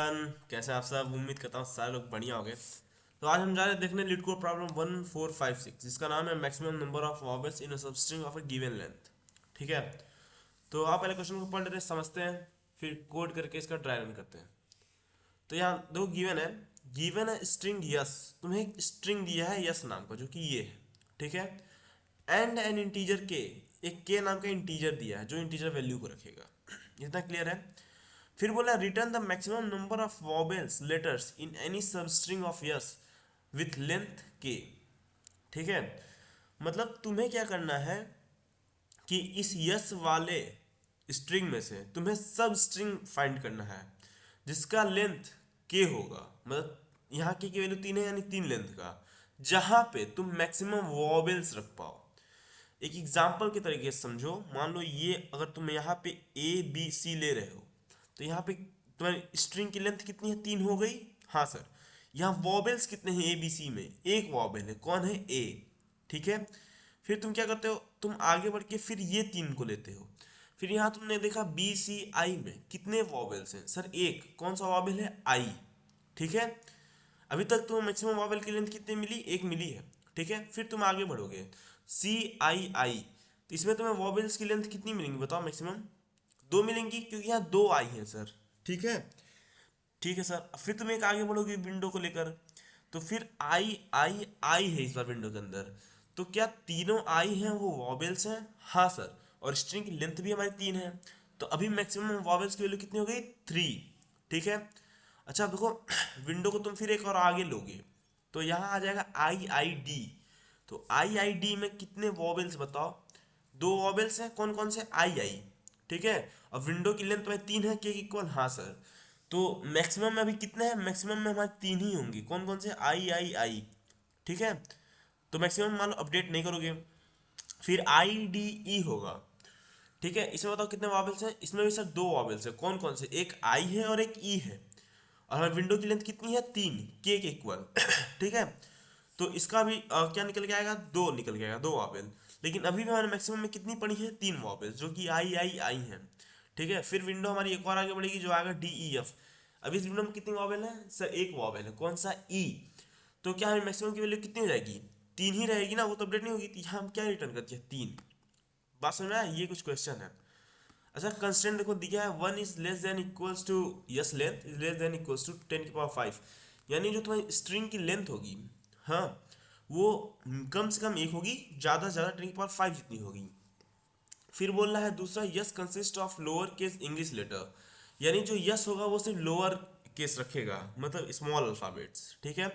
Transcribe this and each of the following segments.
Everyone, कैसे हैं आप सब। उम्मीद करता हूँ सारे लोग बढ़िया हो गए। तो आज हम जा रहे हैं देखने लीड कोड प्रॉब्लम 1456 जिसका नाम है maximum number of vowels in a substring of a given length. ठीक है, तो आप पहले क्वेश्चन को पढ़ लेते हैं, समझते हैं, फिर कोड करके इसका ट्राई रन करते हैं। तो यहाँ दो गिवन है स्ट्रिंग यस। तुम्हें एक स्ट्रिंग दिया है यस नाम का, जो कि ये है। ठीक है, एंड एन इंटीजर के, एक के नाम का इंटीजर दिया है जो इंटीजर वैल्यू को रखेगा। इतना क्लियर है। फिर बोला return the maximum number of vowels letters in any substring of yes with length के। ठीक है, मतलब तुम्हें क्या करना है कि इस यस वाले स्ट्रिंग में से तुम्हें सब स्ट्रिंग फाइंड करना है जिसका लेंथ के होगा। मतलब यहाँ की वैल्यू 3 है, यानी 3 लेंथ का, जहां पे तुम मैक्सिमम वॉवेल्स रख पाओ। एक एग्जाम्पल के तरीके से समझो, मान लो ये अगर तुम यहाँ पे ए बी सी ले रहे हो, तो यहाँ पे तुम्हारी स्ट्रिंग की लेंथ कितनी है, 3 हो गई। हाँ सर, यहाँ वॉवेल्स कितने हैं ए बी सी में, एक वॉवेल है, कौन है, ए। ठीक है, फिर तुम क्या करते हो, तुम आगे बढ़ के फिर ये 3 को लेते हो। फिर यहाँ तुमने देखा बी सी आई में कितने वॉवेल्स हैं, सर एक, कौन सा वॉवेल है, आई। ठीक है, अभी तक तुम्हें मैक्सिमम वॉवेल की लेंथ कितनी मिली, एक मिली है। ठीक है, फिर तुम आगे बढ़ोगे सी आई आई, तो इसमें तुम्हें वॉवेल्स की लेंथ कितनी मिलेंगी बताओ, मैक्सिमम 2 मिलेंगी, क्योंकि यहाँ 2 आई हैं सर। ठीक है, ठीक है सर, फिर तुम एक आगे बढ़ोगे विंडो को लेकर, तो फिर आई आई आई है इस बार विंडो के अंदर। तो क्या तीनों आई हैं वो वॉवेल्स हैं, हाँ सर, और स्ट्रिंग की लेंथ भी हमारी 3 है। तो अभी मैक्सिमम वॉवेल्स की वैल्यू कितनी हो गई, 3। ठीक है, अच्छा अब देखो विंडो को तुम फिर एक और आगे लोगे, तो यहाँ आ जाएगा आई आई डी। तो आई आई डी में कितने वॉवेल्स बताओ, 2 वॉवेल्स हैं, कौन कौन से, आई आई। ठीक है, अब विंडो की लेंथ में 3 है, के इक्वल, हाँ सर। तो मैक्सिमम में अभी कितने हैं, मैक्सिमम में हमारे 3 ही होंगे, कौन कौन से, आई आई आई। ठीक है, तो मैक्सिमम मान लो अपडेट नहीं करोगे, फिर आई डी ई होगा। ठीक है, इसमें बताओ कितने वॉवेल्स हैं, इसमें भी सर 2 वॉवेल्स हैं, कौन कौन से, एक आई है और एक ई है। और हमारी विंडो की लेंथ कितनी है, 3, के इक्वल। ठीक है, तो इसका भी क्या निकल के आएगा, 2 निकल के आएगा, 2 वॉवेल। लेकिन अभी भी हमारे मैक्सिमम में कितनी पड़ी है, 3 वॉवेल, जो कि आई आई आई हैं। ठीक है, फिर विंडो हमारी एक और आगे बढ़ेगी जो आएगा डी ई एफ। अभी इस विंडो में कितनी वॉवेल है सर, एक वॉवेल है, कौन सा, ई। तो क्या हमारी मैक्सिमम की वैल्यू कितनी हो जाएगी, 3 ही रहेगी ना, वो तो अपडेट नहीं होगी, तो यहाँ हम क्या रिटर्न करते हैं, 3। बात समझ में आया, ये कुछ क्वेश्चन है। अच्छा कंस्टेंट देखो दिया है, 1 is less than equals to yes length is less than equals to 10⁵, यानी जो तुम्हारी स्ट्रिंग की लेंथ होगी, हाँ, वो कम से कम एक होगी, ज़्यादा से ज़्यादा 10⁵ जितनी होगी। फिर बोल रहा है दूसरा, S consist of lower case English letter, यानी जो यस होगा वो सिर्फ लोअर केस रखेगा, मतलब स्मॉल अल्फाबेट्स। ठीक है,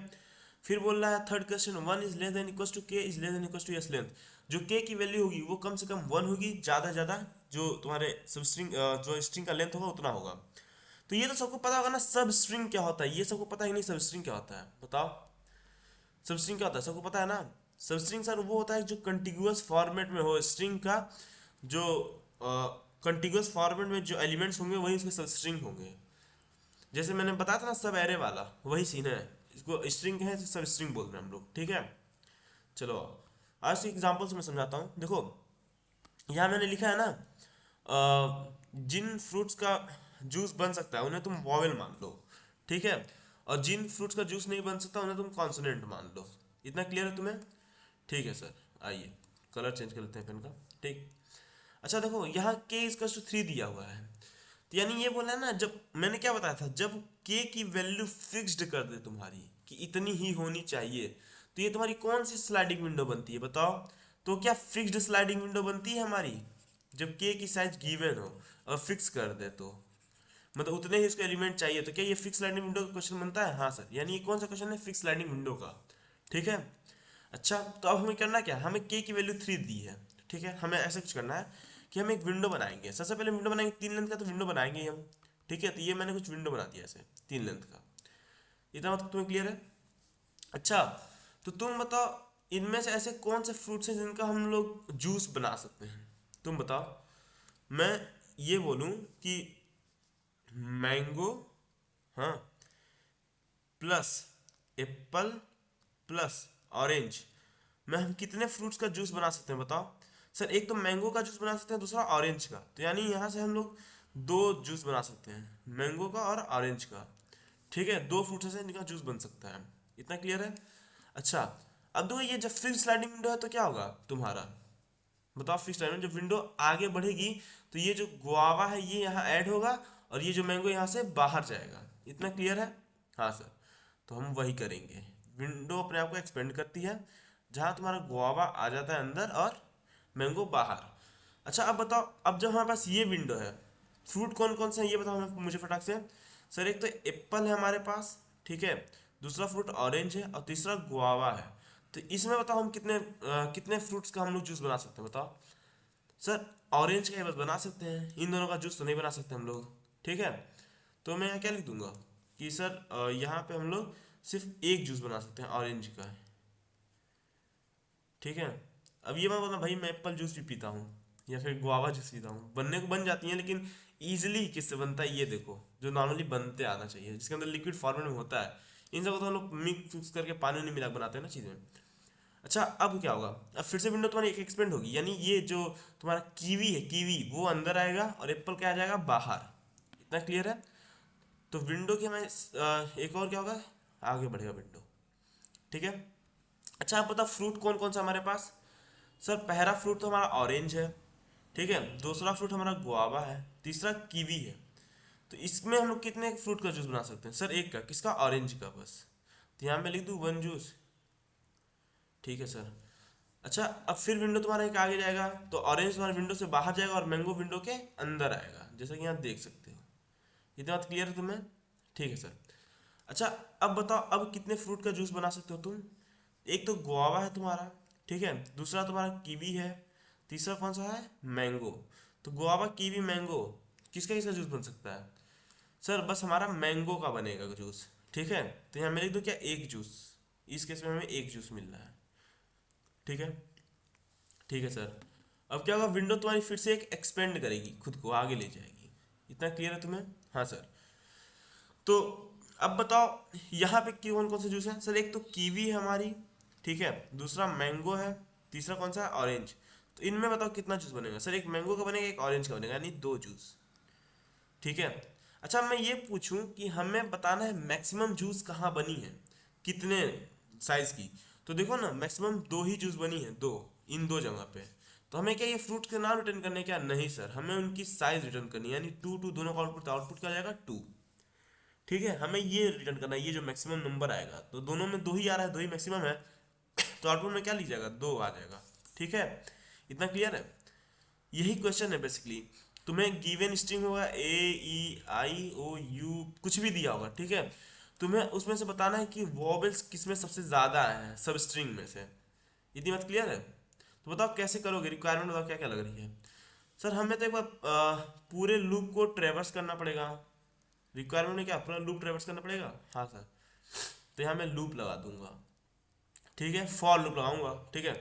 फिर बोल रहा है third question, 1 is less than equals to k is less than equals to yes length, जो के की वैल्यू होगी वो कम से कम 1 होगी, ज़्यादा से ज़्यादा जो तुम्हारे सब स्ट्रिंग जो स्ट्रिंग का लेंथ होगा उतना होगा। तो ये तो सबको पता होगा ना, सब स्ट्रिंग क्या होता है, ये सबको पता ही नहीं सब स्ट्रिंग क्या होता है, बताओ सब स्ट्रिंग क्या होता है, सबको पता है ना। सब स्ट्रिंग सर वो होता है जो कंटिन्यूअस फॉर्मेट में हो, स्ट्रिंग का जो कंटिन्यूअस फॉर्मेट में जो एलिमेंट्स होंगे वही उसके सब स्ट्रिंग होंगे। जैसे मैंने बताया था ना सब एरे वाला, वही सीन है, इसको स्ट्रिंग है तो सब स्ट्रिंग बोलते हैं हम लोग। ठीक है, चलो आज के एग्जाम्पल से मैं समझाता हूँ। देखो यहाँ मैंने लिखा है ना, जिन फ्रूट्स का जूस बन सकता है उन्हें तुम वॉवेल मान लो। ठीक है, और जिन फ्रूट्स का जूस नहीं बन सकता उन्हें तुम कॉन्सोनेंट मान लो। इतना क्लियर है तुम्हें, ठीक है सर। आइए कलर चेंज कर लेते हैं पेन का। ठीक, अच्छा देखो यहाँ के इसका 3 दिया हुआ है, तो यानी ये बोला है ना, जब मैंने क्या बताया था, जब के की वैल्यू फिक्स्ड कर दे तुम्हारी कि इतनी ही होनी चाहिए, तो ये तुम्हारी कौन सी स्लाइडिंग विंडो बनती है बताओ। तो क्या फिक्स्ड स्लाइडिंग विंडो बनती है हमारी, जब के की साइज गिवन हो और फिक्स कर दे, तो मतलब उतने ही उसके एलिमेंट चाहिए, तो क्या ये फिक्स स्लाइडिंग विंडो का क्वेश्चन बनता है, हाँ सर, यानी ये कौन सा क्वेश्चन है, फिक्स स्लाइडिंग विंडो का। ठीक है, अच्छा तो अब हमें करना क्या, हमें के की वैल्यू 3 दी है। ठीक है, हमें ऐसा कुछ करना है कि हम एक विंडो बनाएंगे, सबसे पहले विंडो बनाएंगे 3 लेंथ का, तो विंडो बनाएंगे ही हम। ठीक है, तो ये मैंने कुछ विंडो बना दिया ऐसे 3 लेंथ का। इतना मतलब तुम्हें क्लियर है। अच्छा तो तुम बताओ, इनमें से ऐसे कौन से फ्रूट्स हैं जिनका हम लोग जूस बना सकते हैं, तुम बताओ। मैं ये बोलूं कि मैंगो, हाँ, प्लस एप्पल प्लस ऑरेंज में हम कितने फ्रूट्स का जूस बना सकते हैं बताओ। सर एक तो मैंगो का जूस बना सकते हैं, दूसरा ऑरेंज का, तो यानी यहाँ से हम लोग 2 जूस बना सकते हैं, मैंगो का और ऑरेंज का। ठीक है, 2 फ्रूट से इनका जूस बन सकता है। इतना क्लियर है? अच्छा, अब देखो ये जब फिक्स स्लाइडिंग विंडो है तो क्या होगा तुम्हारा, बताओ। फिक्स स्लाइडिंग जब विंडो आगे बढ़ेगी तो ये जो गुआवा है ये यहाँ ऐड होगा और ये जो मैंगो यहाँ से बाहर जाएगा। इतना क्लियर है? हाँ सर, तो हम वही करेंगे। विंडो अपने आप को एक्सपेंड करती है, जहाँ तुम्हारा गुआवा आ जाता है अंदर और मैंगो बाहर। अच्छा अब बताओ, अब जब हमारे पास ये विंडो है, फ्रूट कौन कौन से हैं ये बताओ मुझे फटाक से। सर एक तो एप्पल है हमारे पास, ठीक है, दूसरा फ्रूट ऑरेंज है और तीसरा गुआवा है। तो इसमें बताओ हम कितने फ्रूट्स का हम लोग जूस बना सकते हैं बताओ। सर ऑरेंज का ही बस बना सकते हैं, इन दोनों का जूस तो नहीं बना सकते हम लोग, ठीक है। तो मैं यहाँ क्या लिख दूंगा कि सर यहाँ पे हम लोग सिर्फ एक जूस बना सकते हैं ऑरेंज का, ठीक है। अब ये मत बोलना भाई मैं एप्पल जूस भी पीता हूँ या फिर गुआवा जूस पीता हूँ, बनने को बन जाती हैं लेकिन ईजिली किससे बनता है ये देखो, जो नॉर्मली बनते आना चाहिए, जिसके अंदर लिक्विड फॉर्मेट में होता है। इन सबको तो हम लोग मिक्स करके पानी नहीं मिला बनाते हैं ना चीज़ें। अच्छा अब क्या होगा, अब फिर से विंडो तुम्हारी एक एक्सपेंड होगी, यानी ये जो तुम्हारा कीवी है, कीवी वो अंदर आएगा और एप्पल क्या आ जाएगा बाहर। इतना क्लियर है? तो विंडो के हमें एक और क्या होगा, आगे बढ़ेगा विंडो, ठीक है। अच्छा आप बताओ फ्रूट कौन कौन सा हमारे पास। सर पहला फ्रूट तो हमारा ऑरेंज है, ठीक है, दूसरा फ्रूट हमारा गुआवा है, तीसरा कीवी है। तो इसमें हम लोग कितने फ्रूट का जूस बना सकते हैं? सर एक का, किसका, ऑरेंज का बस। तो यहाँ पे लिख दूँ 1 जूस, ठीक है सर। अच्छा अब फिर विंडो तुम्हारा एक आगे जाएगा, तो ऑरेंज तुम्हारे विंडो से बाहर जाएगा और मैंगो विंडो के अंदर आएगा, जैसा कि यहाँ देख सकते हो। इतना बात क्लियर है तुम्हें? ठीक है सर। अच्छा अब बताओ, अब कितने फ्रूट का जूस बना सकते हो तुम। एक तो गुआवा है तुम्हारा, ठीक है, दूसरा तुम्हारा कीवी है, तीसरा कौन सा है, मैंगो। तो गुआवा कीवी मैंगो, किसका किसका जूस बन सकता है? सर बस हमारा मैंगो का बनेगा जूस, ठीक है। तो यहाँ मैं लिख दूँ क्या, एक जूस। इस केस में हमें एक जूस मिल रहा है, ठीक है। ठीक है सर। अब क्या होगा, विंडो तुम्हारी फिर से एक एक्सपेंड करेगी, खुद को आगे ले जाएगी। इतना क्लियर है तुम्हें? हाँ सर। तो अब बताओ यहाँ पे कौन कौन से जूस है। सर एक तो कीवी है हमारी, ठीक है, दूसरा मैंगो है, तीसरा कौन सा है, ऑरेंज। तो इनमें बताओ कितना जूस बनेगा। सर एक मैंगो का बनेगा, एक ऑरेंज का बनेगा, यानी 2 जूस, ठीक है। अच्छा मैं ये पूछूं कि हमें बताना है मैक्सिमम जूस कहाँ बनी है, कितने साइज की। तो देखो ना, मैक्सिमम 2 ही जूस बनी है, 2, इन 2 जगह पे। तो हमें क्या ये फ्रूट के नाम रिटर्न करने, क्या नहीं सर, हमें उनकी साइज रिटर्न करनी है, यानी 2 2 दोनों का आउटपुट, आउटपुट क्या जाएगा 2, ठीक है। हमें ये रिटर्न करना है, ये जो मैक्सिमम नंबर आएगा, तो दोनों में 2 ही आ रहा है, 2 ही मैक्सिमम है, तो आउटपुट में क्या लीजिएगा, 2 आ जाएगा, ठीक है। इतना क्लियर है? यही क्वेश्चन है बेसिकली। तुम्हें गिवन स्ट्रिंग होगा A E I O U, कुछ भी दिया होगा, ठीक है। तुम्हें उसमें से बताना है कि वॉवेल्स किसमें सबसे ज्यादा आए हैं सब स्ट्रिंग में से। इतनी बात क्लियर है? तो बताओ कैसे करोगे, रिक्वायरमेंट बताओ क्या क्या लग रही है। सर हमें तो एक बार पूरे लूप को ट्रेवर्स करना पड़ेगा। रिक्वायरमेंट में क्या, पूरा लूप ट्रेवर्स करना पड़ेगा? हाँ सर। तो यहाँ मैं लूप लगा दूंगा, ठीक है, फॉर लूप लगाऊंगा, ठीक है।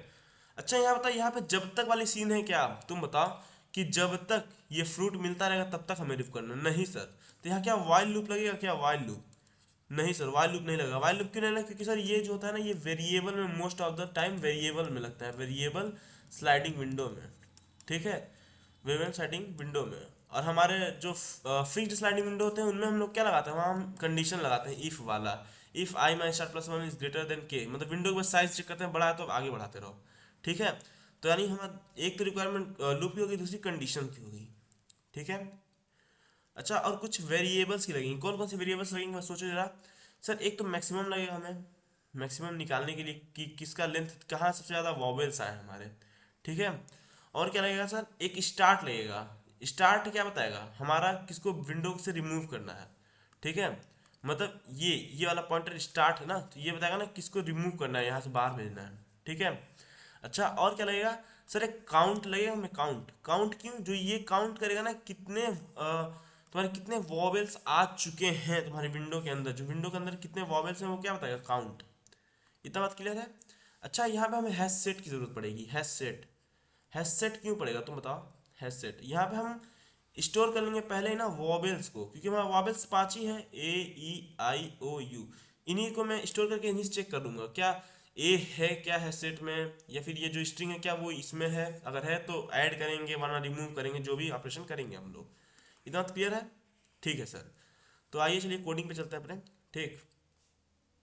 अच्छा यहाँ बताओ, यहाँ पे जब तक वाली सीन है क्या, तुम बताओ कि जब तक ये फ्रूट मिलता रहेगा तब तक हमें रिफ करना, नहीं सर। तो यहाँ क्या वाइल लूप लगेगा क्या, वाइल लूप? नहीं सर वाइल लूप नहीं लगेगा। वाइल लूप क्यों नहीं लगेगा, क्योंकि सर ये जो होता है ना, ये वेरिएबल में most of the time variable में लगता है, वेरिएबल स्लाइडिंग विंडो में, ठीक है, वेरिएबल स्लाइडिंग विंडो में। और हमारे जो फिक्स्ड स्लाइडिंग विंडो होते हैं उनमें हम लोग क्या लगाते हैं, वहाँ हम कंडीशन लगाते हैं इफ वाला, if I my star plus 1 is greater than के, मतलब विंडो के बस साइज चेक करते हैं, बड़ा है तो आगे बढ़ाते रहो, ठीक है। तो यानी हमारा एक तो रिक्वायरमेंट लूप की होगी, दूसरी कंडीशन की होगी, ठीक है। अच्छा और कुछ वेरिएबल्स की लगेंगी, कौन कौन सी वेरिएबल्स लगेंगी मैं सोचो जरा। सर एक तो मैक्सिमम लगेगा हमें, मैक्सिमम निकालने के लिए कि किसका लेंथ, कहाँ सबसे ज़्यादा वॉवेल्स आए हमारे, ठीक है। और क्या लगेगा सर, एक स्टार्ट लगेगा। स्टार्ट क्या बताएगा, हमारा किसको विंडो से रिमूव करना है, ठीक है। मतलब ये वाला पॉइंटर स्टार्ट है ना, तो ये बताएगा ना किसको रिमूव करना है, यहाँ से बाहर भेजना है, ठीक है। अच्छा और क्या लगेगा, सर एक काउंट लगेगा हमें, काउंट। काउंट क्यों, जो ये काउंट करेगा ना कितने तुम्हारे कितने वॉवेल्स आ चुके हैं तुम्हारी विंडो के अंदर, जो विंडो के अंदर कितने वॉवेल्स हैं वो क्या बताएगा, काउंट। इतना बात क्लियर है? अच्छा यहाँ पे हमें हैश सेट की जरूरत पड़ेगी, हैश सेट। हैश सेट क्यों पड़ेगा तुम बताओ। हैश सेट यहाँ पे हम स्टोर कर लेंगे पहले ही ना वॉवेल्स को, क्योंकि हमारा वॉवेल्स 5 ही है, A E I O U, इन्हीं को मैं स्टोर करके इन्हीं से चेक कर लूंगा क्या ए है क्या है सेट में, या फिर ये जो स्ट्रिंग है क्या वो इसमें है, अगर है तो ऐड करेंगे वरना रिमूव करेंगे, जो भी ऑपरेशन करेंगे हम लोग। इतना क्लियर है? ठीक है सर। तो आइए चलिए कोडिंग पे चलते हैं अपने। ठीक,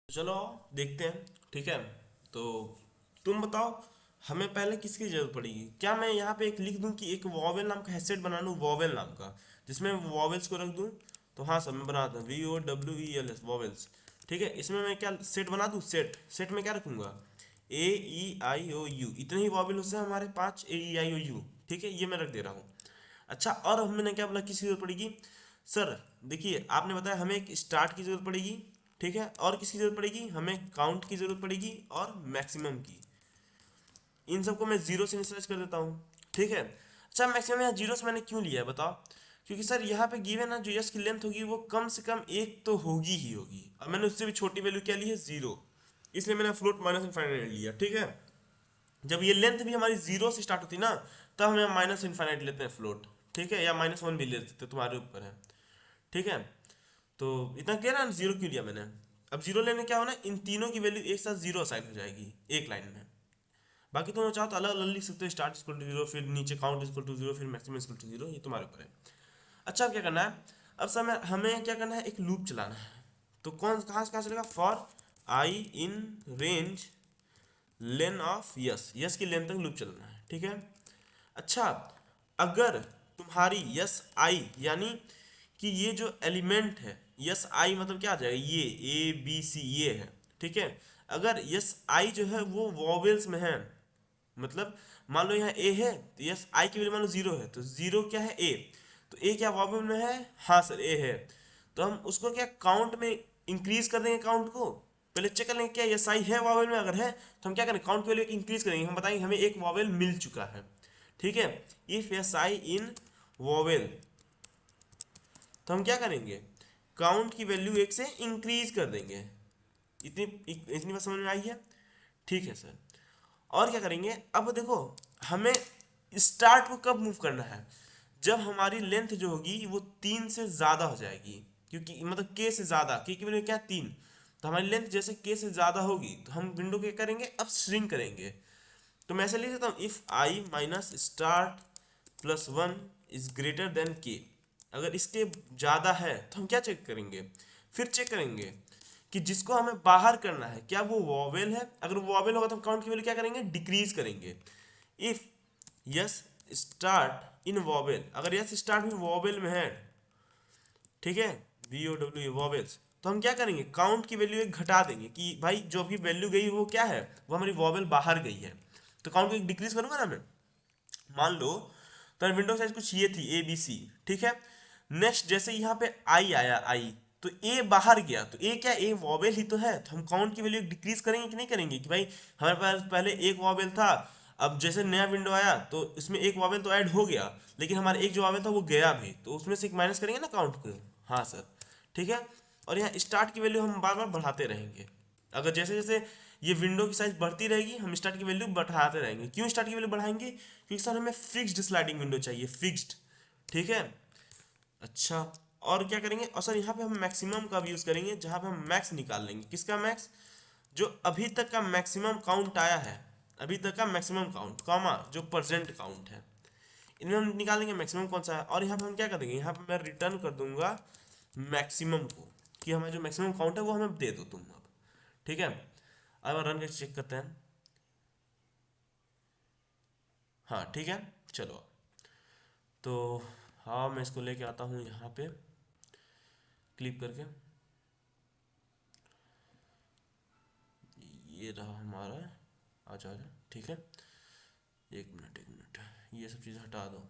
चलो देखते हैं। ठीक है, तो तुम बताओ हमें पहले किसकी जरूरत पड़ेगी। क्या मैं यहाँ पे एक लिख दूं कि एक वॉवेल नाम का हेडसेट बना लूं, वॉवेल नाम का, जिसमें वॉवेल्स को रख दूं। तो हाँ सर मैं बनाता हूँ, VOWELS वॉवेल्स। ठीक है, इसमें मैं क्या सेट बना दूं, सेट सेट में क्या रखूंगा, AEIOU, इतने ही वॉवेल होते हैं हमारे, 5 AEIOU। ठीक है, ये मैं रख दे रहा हूँ। अच्छा, और हमने क्या बोला किसकी जरूरत पड़ेगी सर। देखिए आपने बताया हमें एक स्टार्ट की जरूरत पड़ेगी। ठीक है, और किसकी जरूरत पड़ेगी, हमें काउंट की जरूरत पड़ेगी और मैक्सिमम की। इन सबको मैं जीरो से इनिशियलाइज कर देता हूँ। ठीक है, अच्छा मैक्सिमम यहाँ जीरो से मैंने क्यों लिया है बताओ। क्योंकि सर यहाँ पे गिवन है जो यस की लेंथ होगी वो कम से कम एक तो होगी ही होगी, और मैंने उससे भी छोटी वैल्यू क्या ली है, जीरो। इसलिए मैंने फ्लोट माइनस इनफाइनाइट लिया। ठीक है, जब ये लेंथ भी हमारी जीरो से स्टार्ट होती है ना, तब हम माइनस इनफाइनाइट लेते हैं फ्लोट। ठीक है, या -1 भी ले सकते, तुम्हारे ऊपर है। ठीक है, तो इतना क्लियर है, जीरो क्यों लिया मैंने। अब जीरो लेने क्या होना, इन तीनों की वैल्यू एक साथ जीरो साइन हो जाएगी एक लाइन में। बाकी तुम चाहो तो अलग अलग लिख सकते हो, स्टार्ट इक्वल टू जीरो, फिर नीचे काउंट इक्वल टू जीरो, फिर मैक्सिमम इक्वल टू जीरो, ये तुम्हारे ऊपर है। अच्छा अब क्या करना है, अब समय हमें क्या करना है, एक लूप चलाना है। तो कहाँ से कहाँ चलेगा, for I in range lane of yes, yes की लेंथ तक लूप चलना है। ठीक है, अच्छा अगर तुम्हारी यस आई, यानी कि ये जो एलिमेंट है यस आई, मतलब क्या आ जाएगा, ये ABC ये है। ठीक है, अगर यस आई जो है वो वॉवेल्स में है, मतलब मान लो यहाँ ए है, तो यस आई की वैल्यू मान लो जीरो है, तो जीरो क्या है, ए। तो ए क्या वॉवेल में है, हाँ सर ए है। तो हम उसको क्या काउंट में इंक्रीज कर देंगे, काउंट को पहले चेक कर लेंगे क्या यस आई है वॉवेल में, अगर है तो हम क्या करेंगे, काउंट की वैल्यू इंक्रीज करेंगे, हम बताएंगे हमें एक वॉवेल मिल चुका है। ठीक है, if yes I in vowel, तो हम क्या करेंगे, काउंट की वैल्यू एक से इंक्रीज कर देंगे। इतनी इतनी बात समझ में आई है। ठीक है सर, और क्या करेंगे, अब देखो हमें स्टार्ट को कब मूव करना है, जब हमारी लेंथ जो होगी वो 3 से ज़्यादा हो जाएगी। क्योंकि मतलब के से ज़्यादा, के की वैल्यू क्या 3, तो हमारी लेंथ जैसे के से ज़्यादा होगी तो हम विंडो क्या करेंगे, अब श्रिंक करेंगे। तो मैं ऐसे लिख देता हूँ, if I minus start plus 1 is greater than के। अगर इसके ज़्यादा है तो हम क्या चेक करेंगे, फिर चेक करेंगे कि जिसको हमें बाहर करना है क्या वो वॉवेल है। अगर वो वॉवेल होगा तो हम काउंट की वैल्यू क्या करेंगे, डिक्रीज करेंगे। If yes start in vowel, अगर यस स्टार्ट भी वॉवेल में है, ठीक है, VOW वॉवेल्स, तो हम क्या करेंगे, काउंट की वैल्यू एक घटा देंगे कि भाई जो भी वैल्यू गई वो क्या है, वो हमारी वॉवेल बाहर गई है। तो काउंट को एक डिक्रीज करूंगा ना मैं, मान लो तो विंडो साइज कुछ ये थी ABC। ठीक है, नेक्स्ट जैसे यहाँ पे आई आया, आई तो ए बाहर गया, तो ए क्या, ए वॉवेल ही तो है, तो हम काउंट की वैल्यू डिक्रीज करेंगे कि नहीं करेंगे, कि भाई हमारे पास पहले एक वॉवेल था, अब जैसे नया विंडो आया तो इसमें एक वॉवेल तो ऐड हो गया, लेकिन हमारा एक जो वॉवेल था वो गया भी, तो उसमें से एक माइनस करेंगे ना काउंट को। हाँ सर, ठीक है, और यहाँ स्टार्ट की वैल्यू हम बार बार बढ़ाते रहेंगे। अगर जैसे जैसे ये विंडो की साइज बढ़ती रहेगी हम स्टार्ट की वैल्यू बढ़ाते रहेंगे। क्यों स्टार्ट की वैल्यू बढ़ाएंगे, क्योंकि सर हमें फिक्स्ड स्लाइडिंग विंडो चाहिए, फिक्स्ड। ठीक है, अच्छा और क्या करेंगे, और सर यहाँ पे हम मैक्सिमम का भी यूज करेंगे, जहाँ पे हम मैक्स निकाल लेंगे। किसका मैक्स, जो अभी तक का मैक्सिमम काउंट आया है, अभी तक का मैक्सिमम काउंट कॉमा जो प्रेजेंट काउंट है, इनमें हम निकालेंगे मैक्सिमम कौन सा है। और यहाँ पे हम क्या करेंगे, यहाँ पे मैं रिटर्न कर दूंगा मैक्सिमम को, कि हमें जो मैक्सिमम काउंट है वो हमें दे दो तुम अब। ठीक है, अब रन करके चेक करते हैं। हाँ ठीक है, चलो तो हाँ मैं इसको लेके आता हूँ यहाँ पे क्लिक करके। ये रहा हमारा, आजा आजा, ठीक है, एक मिनट, ये सब चीज़ हटा दो,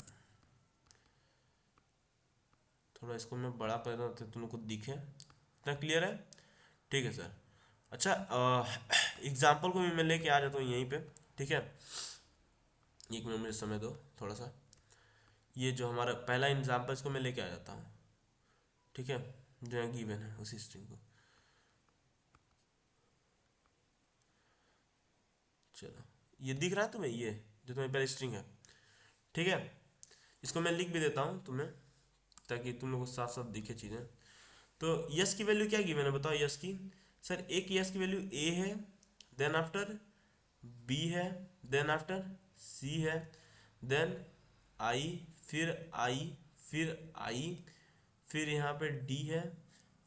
थोड़ा इसको मैं बड़ा कर दूँ तो तुम लोग को दिखे। इतना क्लियर है, ठीक है सर। अच्छा एग्जाम्पल को भी मैं लेके आ जाता हूँ यहीं पे। ठीक है, एक मिनट मुझे समय दो थोड़ा सा, ये जो हमारा पहला एग्जाम्पल इसको मैं लेके आ जाता हूँ। ठीक है, जो है गिवन है उसी स्ट्रिंग को, चलो ये दिख रहा है तुम्हें, ये जो तुम्हें पहले स्ट्रिंग है। ठीक है, इसको मैं लिख भी देता हूँ तुम्हें ताकि तुम लोग को साफ साफ दिखे चीज़ें। तो यस की वैल्यू क्या गिवन है बताओ, यस की, सर एक यस की वैल्यू ए है, देन आफ्टर बी है, देन आफ्टर सी है, देन आई, फिर आई, फिर आई, फिर यहाँ पे डी है,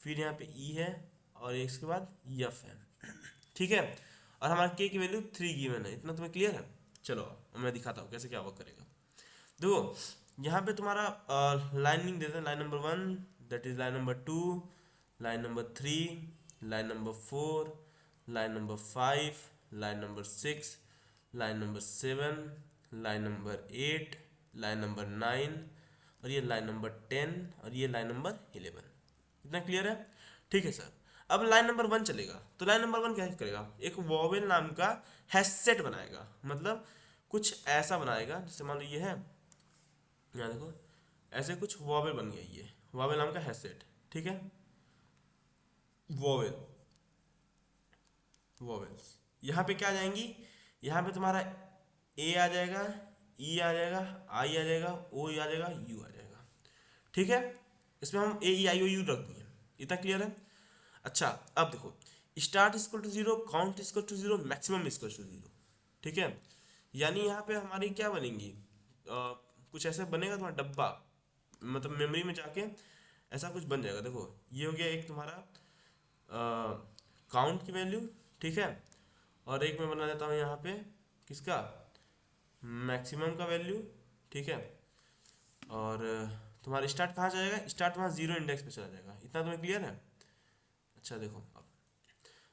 फिर यहाँ पे ई है, और इसके बाद यफ है, ठीक है। और हमारा के की वैल्यू 3 गिवन है, इतना तुम्हें क्लियर है। चलो मैं दिखाता हूँ कैसे क्या वर्क करेगा। देखो यहाँ पे तुम्हारा लाइनिंग देते हैं, line number 1, that is line number 2, line number 3, line number 4, line number 5, line number 6, line number 7, line number 8, line number 9, और ये लाइन नंबर 10, और ये लाइन नंबर 11। इतना क्लियर है, ठीक है सर। अब लाइन नंबर 1 चलेगा, तो लाइन नंबर 1 क्या करेगा, एक वॉवेल नाम का हैशसेट बनाएगा, मतलब कुछ ऐसा बनाएगा, जैसे मान लो ये है, यहाँ देखो ऐसे कुछ वॉवेल बन गया, ये वॉवेल नाम का हैशसेट, ठीक है। वॉवेल, वॉवेल्स यहाँ पे क्या आ जाएंगी, यहाँ पे तुम्हारा ए आ जाएगा, ई आ जाएगा, आई आ जाएगा, ओ आ जाएगा, यू आ जाएगा, ठीक है। इसमें हम ए ई आई ओ यू रख दिए, इतना क्लियर है। अच्छा अब देखो, start equal to zero, count equal to zero, maximum equal to zero, ठीक है। यानी यहाँ पे हमारी क्या बनेंगी, कुछ ऐसे बनेगा तुम्हारा डब्बा, मतलब मेमोरी में जाके ऐसा कुछ बन जाएगा। देखो ये हो गया एक तुम्हारा काउंट की वैल्यू, ठीक है। और एक मैं बना देता हूँ यहाँ पे किसका, मैक्सिमम का वैल्यू, ठीक है। और तुम्हारा स्टार्ट कहाँ जाएगा, स्टार्ट वहाँ जीरो इंडेक्स पे चला जाएगा, इतना तुम्हें क्लियर है। अच्छा देखो अब,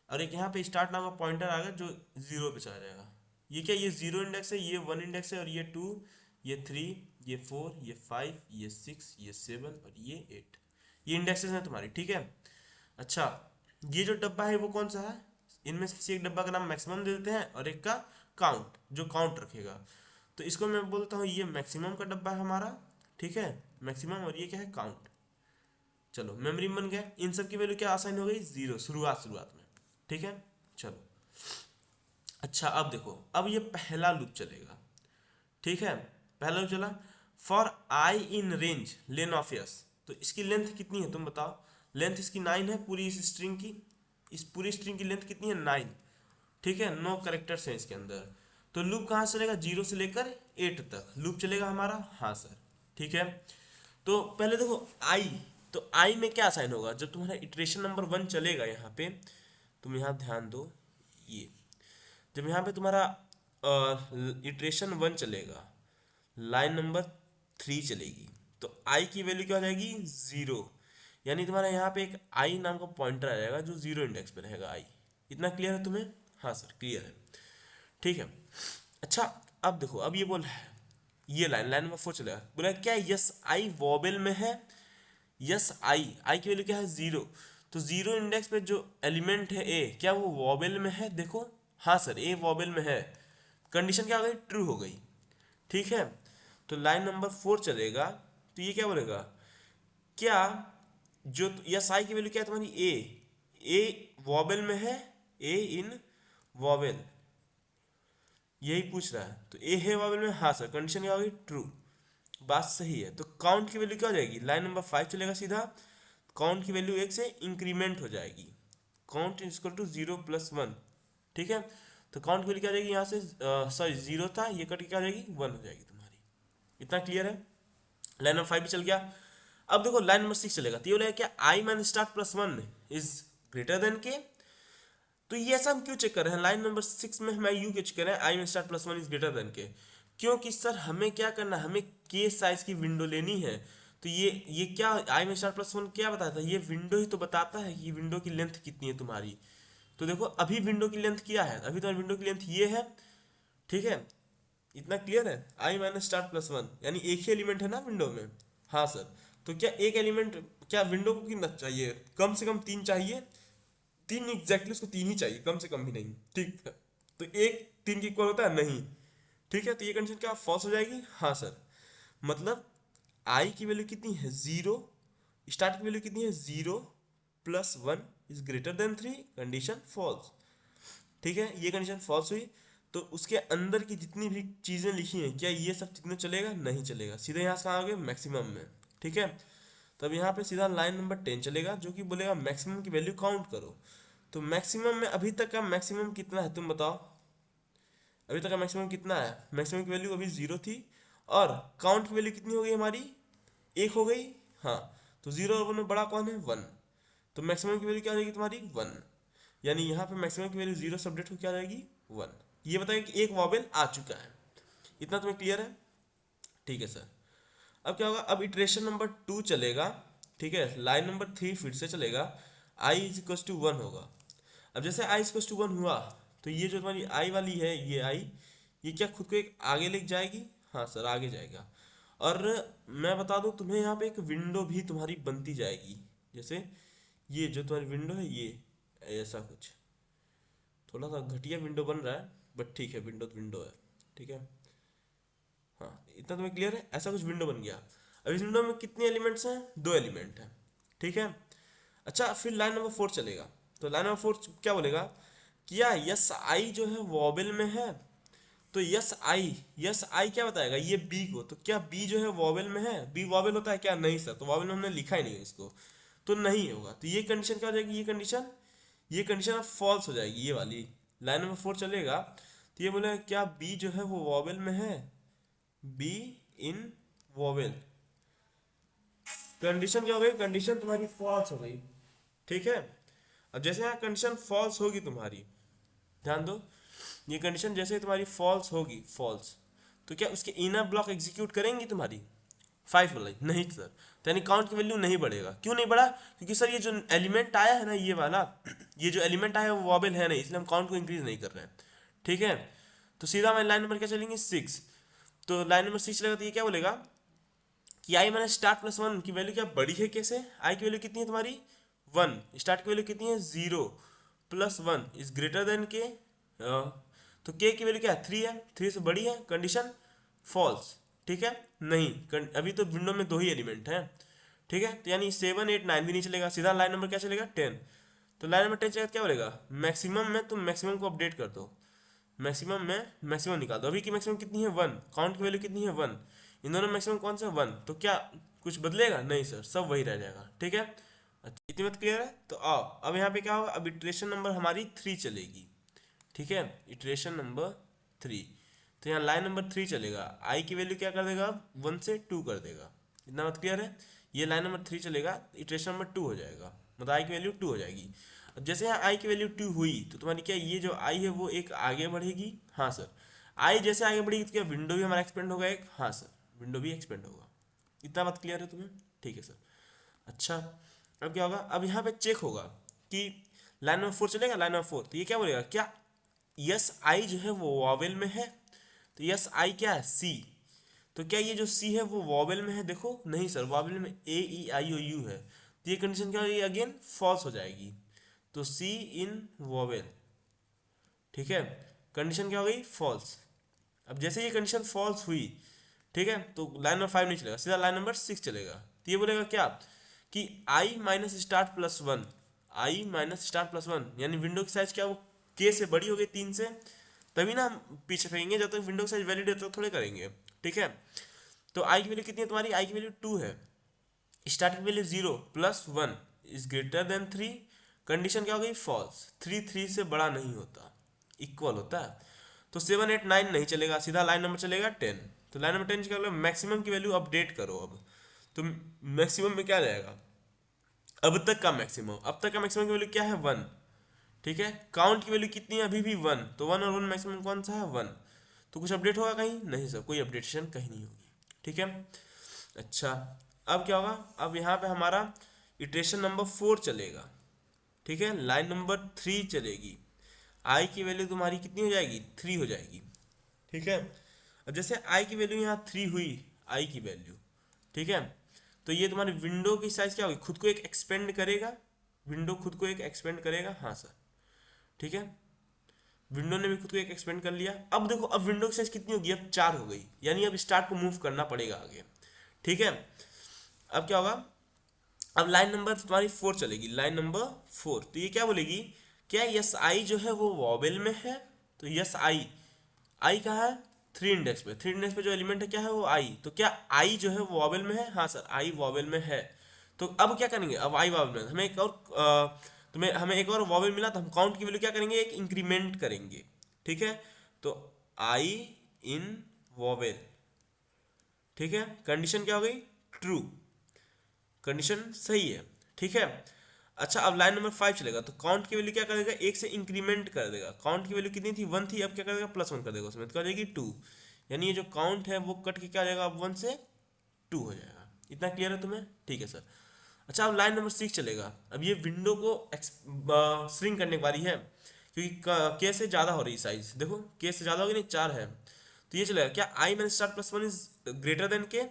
और एक यहाँ पे स्टार्ट नाम का पॉइंटर आ गया जो जीरो पे चला जाएगा। ये क्या, ये जीरो इंडेक्स है, ये वन इंडेक्स है, और ये टू, ये थ्री, ये फोर, ये फाइव, ये सिक्स, ये सेवन, और ये एट, ये इंडेक्सेस हैं तुम्हारी, ठीक है। अच्छा ये जो डब्बा है वो कौन सा है, इनमें से किसी एक डब्बा का नाम मैक्सिमम दे देते हैं और एक का काउंट, जो काउंट रखेगा। तो इसको मैं बोलता हूँ ये मैक्सिमम का डब्बा है हमारा, ठीक है, मैक्सिमम, और ये क्या है, काउंट। चलो मेमोरी में बन गया, इन सब की वैल्यू क्या आसाइन हो गई, जीरो, शुरुआत शुरुआत में, ठीक है। चलो अच्छा अब देखो, अब ये पहला लूप चलेगा, ठीक है। पहला लूप चला, for I in range lane of yes, तो इसकी लेंथ कितनी है तुम बताओ, लेंथ इसकी 9 है पूरी इस स्ट्रिंग की, इस पूरी स्ट्रिंग की लेंथ कितनी है, 9, ठीक है। नो करेक्टर्स है इसके अंदर, तो लूप कहाँ से चलेगा, 0 से लेकर 8 तक लूप चलेगा हमारा, हाँ सर, ठीक है। तो पहले देखो आई, तो आई में क्या साइन होगा, जब तुम्हारा इटरेशन नंबर 1 चलेगा, यहाँ पे तुम यहाँ ध्यान दो, ये जब यहाँ पे तुम्हारा इटरेशन 1 चलेगा, लाइन नंबर 3 चलेगी, तो आई की वैल्यू क्या हो जाएगी, 0। यानी तुम्हारा यहाँ पे एक आई नाम का पॉइंटर आ जाएगा जो 0 इंडेक्स पे रहेगा आई, इतना क्लियर है तुम्हें, हाँ सर क्लियर है, ठीक है। अच्छा अब देखो, अब ये बोल है, ये लाइन लाइन नंबर 4 चलेगा, बोला क्या यस आई वॉबेल में है, यस आई, आई की वैल्यू क्या है, 0, तो 0 इंडेक्स पे जो एलिमेंट है ए, क्या वो वॉबेल में है, देखो हाँ सर ए वॉबेल में है, कंडीशन क्या हो गई, ट्रू हो गई, ठीक है। तो लाइन नंबर 4 चलेगा, तो ये क्या बोलेगा, क्या जो यस आई की वैल्यू क्या है तुम्हारी, ए वॉबेल में है, ए इन वॉबेल, यही पूछ रहा है, तो ए है वॉबेल में, हाँ सर, कंडीशन क्या होगी, ट्रू, बात सही है। तो काउंट की वैल्यू क्या हो जाएगी, लाइन नंबर 5 चलेगा सीधा, काउंट की वैल्यू 1 से इंक्रीमेंट हो जाएगी, काउंट इज इक्वल टू 0 + 1, ठीक है। तो काउंट की वैल्यू क्या आ जाएगी, यहाँ से सॉरी 0 था, ये कट के क्या आ जाएगी, 1 हो जाएगी तुम्हारी, इतना क्लियर है। लाइन नंबर 5 भी चल गया। अब देखो लाइन नंबर 6 चलेगा, तो ये बोलेगा क्या i minus start plus 1 is greater than k, तो ये ऐसा हम क्यों चेक कर रहे हैं, लाइन नंबर 6 में हम यू क्यों चेक कर रहे हैं, i minus start plus 1 is greater than k, क्योंकि सर हमें क्या करना है, हमें के साइज की विंडो लेनी है। तो ये क्या आई में स्टार प्लस 1 क्या बताता है, ये विंडो ही तो बताता है कि विंडो की लेंथ कितनी है तुम्हारी। तो देखो अभी विंडो की लेंथ क्या है, अभी तुम्हारी विंडो की लेंथ ये है, ठीक है, इतना क्लियर है, आई माइनस स्टार प्लस 1, यानी एक ही एलिमेंट है ना विंडो में, हाँ सर। तो क्या एक एलिमेंट, क्या विंडो को कितना चाहिए, कम से कम 3 चाहिए, 3 एग्जैक्टली उसको 3 ही चाहिए, कम से कम भी नहीं, ठीक है। तो एक 3 के इक्वल होता है नहीं, ठीक है। तो ये कंडीशन क्या फॉल्स हो जाएगी, हाँ सर, मतलब आई की वैल्यू कितनी है, 0, स्टार्ट की वैल्यू कितनी है, 0 + 1 is greater than 3, condition false, ठीक है। ये कंडीशन फॉल्स हुई, तो उसके अंदर की जितनी भी चीजें लिखी हैं, क्या ये सब कितने चलेगा, नहीं चलेगा, सीधे यहाँ से कहाँ आ गए, मैक्सिमम में, ठीक है। तब यहाँ पे सीधा लाइन नंबर 10 चलेगा, जो कि बोलेगा मैक्सिमम की वैल्यू काउंट करो। तो मैक्सिमम में अभी तक का मैक्सिमम कितना है तुम बताओ, अभी तक का मैक्सिमम कितना है, मैक्सिमम की वैल्यू अभी 0 थी, और काउंट की वैल्यू कितनी हो गई हमारी, 1 हो गई, हाँ। तो 0 और 1 में बड़ा कौन है, 1, तो मैक्सिमम की वैल्यू क्या रहेगी तुम्हारी 1, यानी यहाँ पे मैक्सिमम की वैल्यू 0 से अपडेट हो क्या रहेगी 1। ये बताइए कि एक वॉवेल आ चुका है, इतना तुम्हें क्लियर है? ठीक है सर। अब क्या होगा, अब इटरेशन नंबर 2 चलेगा, ठीक है, लाइन नंबर 3 फिर से चलेगा, आई इज इक्वल टू 1 होगा। अब जैसे आई इज इक्वल टू 1 हुआ तो ये जो तुम्हारी आई वाली है, ये आई, ये क्या खुद को एक आगे लेके जाएगी? हाँ सर, आगे जाएगा। और मैं बता दूं तुम्हें, यहाँ पे एक विंडो भी तुम्हारी बनती जाएगी। जैसे ये जो तुम्हारी विंडो है, ये ऐसा कुछ थोड़ा सा घटिया विंडो बन रहा है, बट ठीक है, विंडो तो विंडो है, ठीक है। हाँ, इतना तुम्हें क्लियर है? ऐसा कुछ विंडो बन गया। अब इस विंडो में कितने एलिमेंट्स हैं? 2 एलिमेंट हैं, ठीक है। अच्छा, फिर लाइन नंबर 4 चलेगा, तो लाइन नंबर 4 क्या बोलेगा? क्या यस आई जो है वॉवेल में है? तो यस आई क्या बताएगा? ये बी को, तो क्या बी जो है वॉवेल में है? बी वॉवेल होता है क्या? नहीं सर, तो वॉवेल में हमने लिखा ही नहीं है इसको, तो नहीं होगा। तो ये कंडीशन क्या हो जाएगी? ये कंडीशन अब फॉल्स हो जाएगी, ये वाली। लाइन नंबर 4 चलेगा तो ये बोलेगा क्या बी जो है वो वॉवेल में है? Be in vowel. कंडीशन क्या हो गई? कंडीशन तुम्हारी फॉल्स हो गई, ठीक है। अब जैसे यहाँ कंडीशन फॉल्स होगी तुम्हारी, ध्यान दो, ये कंडीशन जैसे तुम्हारी फॉल्स होगी, फॉल्स, तो क्या उसके इनर ब्लॉक एग्जीक्यूट करेंगी तुम्हारी 5 वाला? नहीं सर, तो यानी काउंट की वैल्यू नहीं बढ़ेगा। क्यों नहीं बढ़ा? क्योंकि सर ये जो एलिमेंट आया है ना, ये वाला, ये जो एलिमेंट आया है वो वॉबल है नहीं, इसलिए हम काउंट को इंक्रीज नहीं कर रहे हैं, ठीक है। तो सीधा हमारी लाइन नंबर क्या चलेंगे? 6। तो लाइन नंबर 6 चलेगा तो ये क्या बोलेगा कि आई माइनस स्टार्ट प्लस 1 की वैल्यू क्या बड़ी है? कैसे? आई की वैल्यू कितनी है तुम्हारी 1, स्टार्ट की वैल्यू कितनी है 0, plus 1 is greater than k, तो के की वैल्यू क्या है 3 है, 3 से बड़ी है, कंडीशन फॉल्स, ठीक है। नहीं, अभी तो विंडो में 2 ही एलिमेंट हैं, ठीक है, तो यानी 7 8 9 भी नहीं चलेगा, सीधा लाइन नंबर क्या चलेगा 10। तो लाइन नंबर 10 चलेगा क्या बोलेगा? मैक्सिमम में तुम मैक्सिमम को अपडेट कर दो, मैक्सिमम में मैक्सिमम निकाल दो। अभी की मैक्सिमम कितनी है 1, काउंट की वैल्यू कितनी है 1, इन दोनों मैक्सिमम कौन सा 1, तो क्या कुछ बदलेगा? नहीं सर, सब वही रह जाएगा, ठीक है। अच्छा, इतनी बात क्लियर है? तो आओ अब यहाँ पे क्या होगा, अब इटरेशन नंबर हमारी 3 चलेगी, ठीक है, इटरेशन नंबर 3। तो यहाँ लाइन नंबर 3 चलेगा, आई की वैल्यू क्या कर देगा? 1 से 2 कर देगा। इतना बात क्लियर है? ये लाइन नंबर 3 चलेगा, इटरेशन नंबर 2 हो जाएगा, मतलब आई की वैल्यू 2 हो जाएगी। अब जैसे यहाँ आई की वैल्यू 2 हुई तो तुम्हारी क्या ये जो आई है वो एक आगे बढ़ेगी? हाँ सर। आई जैसे आगे बढ़ेगी तो क्या विंडो भी हमारा एक्सपेंड होगा एक? हाँ सर, विंडो भी एक्सपेंड होगा। इतना बात क्लियर है तुम्हें? ठीक है सर। अच्छा, अब क्या होगा, अब यहाँ पे चेक होगा कि लाइन नंबर 4 चलेगा, लाइन नंबर 4, तो ये क्या बोलेगा? क्या यस आई जो है वो वॉवेल में है? तो यस आई क्या है? सी। तो क्या ये जो सी है वो वॉवेल में है? देखो, नहीं सर, वॉवेल में ए ई आई ओ यू है, तो ये कंडीशन क्या होगी? अगेन फॉल्स हो जाएगी। तो सी इन वॉवेल, ठीक है, कंडीशन क्या हो गई? फॉल्स। अब जैसे ये कंडीशन फॉल्स हुई, ठीक है, तो लाइन नंबर 5 नहीं चलेगा, सीधा लाइन नंबर 6 चलेगा। तो ये बोलेगा क्या कि आई माइनस स्टार्ट प्लस 1, आई माइनस स्टार्ट प्लस 1, यानी विंडो की साइज क्या वो के से बड़ी हो गई 3 से, तभी ना हम पीछे फेंकेंगे, जब तक विंडो की साइज वैलिड है तो थोड़े करेंगे, ठीक है। तो आई की वैल्यू कितनी है तुम्हारी? आई की वैल्यू 2 है, starting value 0 plus 1 is greater than 3, condition क्या हो गई? फॉल्स। 3 3 से बड़ा नहीं होता, इक्वल होता है। तो 7 8 9 नहीं चलेगा, सीधा लाइन नंबर चलेगा 10। तो लाइन नंबर 10 क्या होगा? मैक्सिमम की वैल्यू अपडेट करो। अब तो मैक्सिमम में क्या जाएगा? अब तक का मैक्सिमम, अब तक का मैक्सिमम की वैल्यू क्या है? 1, ठीक है। काउंट की वैल्यू कितनी है? अभी भी 1, तो 1 और 1 मैक्सिमम कौन सा है? 1। तो कुछ अपडेट होगा कहीं? नहीं सर, कोई अपडेशन कहीं नहीं होगी, ठीक है। अच्छा, अब क्या होगा, अब यहाँ पे हमारा इटरेशन नंबर 4 चलेगा, ठीक है, लाइन नंबर 3 चलेगी, आई की वैल्यू तुम्हारी कितनी हो जाएगी? 3 हो जाएगी, ठीक है। अब जैसे आई की वैल्यू यहाँ 3 हुई, आई की वैल्यू, ठीक है, तो ये तुम्हारी विंडो की साइज क्या होगी? खुद को एक एक्सपेंड करेगा, विंडो खुद को एक एक्सपेंड करेगा, हाँ सर, ठीक है, विंडो ने भी खुद को एक एक्सपेंड कर लिया। अब देखो, अब विंडो की साइज कितनी होगी? अब 4 हो गई, यानी अब स्टार्ट को मूव करना पड़ेगा आगे, ठीक है। अब क्या होगा, अब लाइन नंबर तुम्हारी 4 चलेगी, लाइन नंबर 4, तो ये क्या बोलेगी? क्या यस आई जो है वो वॉवेल में है? तो यस आई, आई कहाँ है? 3 इंडेक्स पे, 3 इंडेक्स पे जो एलिमेंट है क्या है? वो आई। तो क्या आई जो है वो वॉवेल में है? हाँ सर, आई वॉवेल में है। तो अब क्या करेंगे? अब आई वॉवेल में हमें एक और तुम्हें हमें एक और वॉवेल मिला, तो हम काउंट की वैल्यू क्या करेंगे? एक इंक्रीमेंट करेंगे, ठीक है। तो आई इन वॉवेल, ठीक है, कंडीशन क्या हो गई? ट्रू, कंडीशन सही है, ठीक है। अच्छा अब लाइन नंबर 5 चलेगा, तो काउंट की वैल्यू क्या करेगा, एक से इंक्रीमेंट कर देगा। काउंट की वैल्यू कितनी थी, 1 थी, अब क्या करेगा +1 कर देगा उसमें, तो क्या हो जाएगी 2। यानी ये जो काउंट है वो कट के क्या हो जाएगा, अब 1 से 2 हो जाएगा। इतना क्लियर है तुम्हें, ठीक है सर। अच्छा अब लाइन नंबर 6 चलेगा। अब ये विंडो को श्रिंक करने की बारी है, क्योंकि के से ज़्यादा हो रही साइज, देखो के से ज़्यादा होगी नहीं, 4 है, तो ये चलेगा क्या, i minus start +1 is greater than k.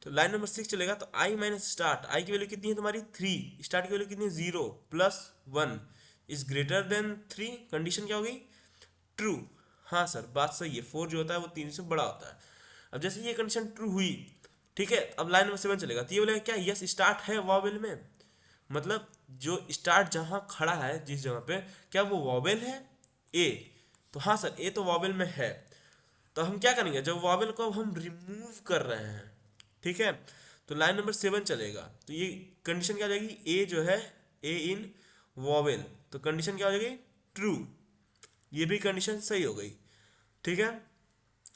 तो लाइन नंबर 6 चलेगा, तो आई माइनस स्टार्ट, आई की वैल्यू कितनी है तुम्हारी 3, स्टार्ट की वैल्यू कितनी है 0, +1 इज ग्रेटर देन 3, कंडीशन क्या होगी, ट्रू। हाँ सर बात सही है, 4 जो होता है वो 3 से बड़ा होता है। अब जैसे ये कंडीशन ट्रू हुई, ठीक है, अब लाइन नंबर 7 चलेगा, तो ये बोलेगा क्या, यस स्टार्ट है वॉवेल में, मतलब जो स्टार्ट जहाँ खड़ा है जिस जगह पे, क्या वो वॉवेल है ए, तो हाँ सर ए तो वॉवेल में है। तो हम क्या करेंगे, जब वॉवेल को हम रिमूव कर रहे हैं, ठीक है, तो लाइन नंबर 7 चलेगा, तो ये कंडीशन क्या हो जाएगी, ए जो है ए इन वॉवेल, तो कंडीशन क्या हो जाएगी, ट्रू। ये भी कंडीशन सही हो गई, ठीक है।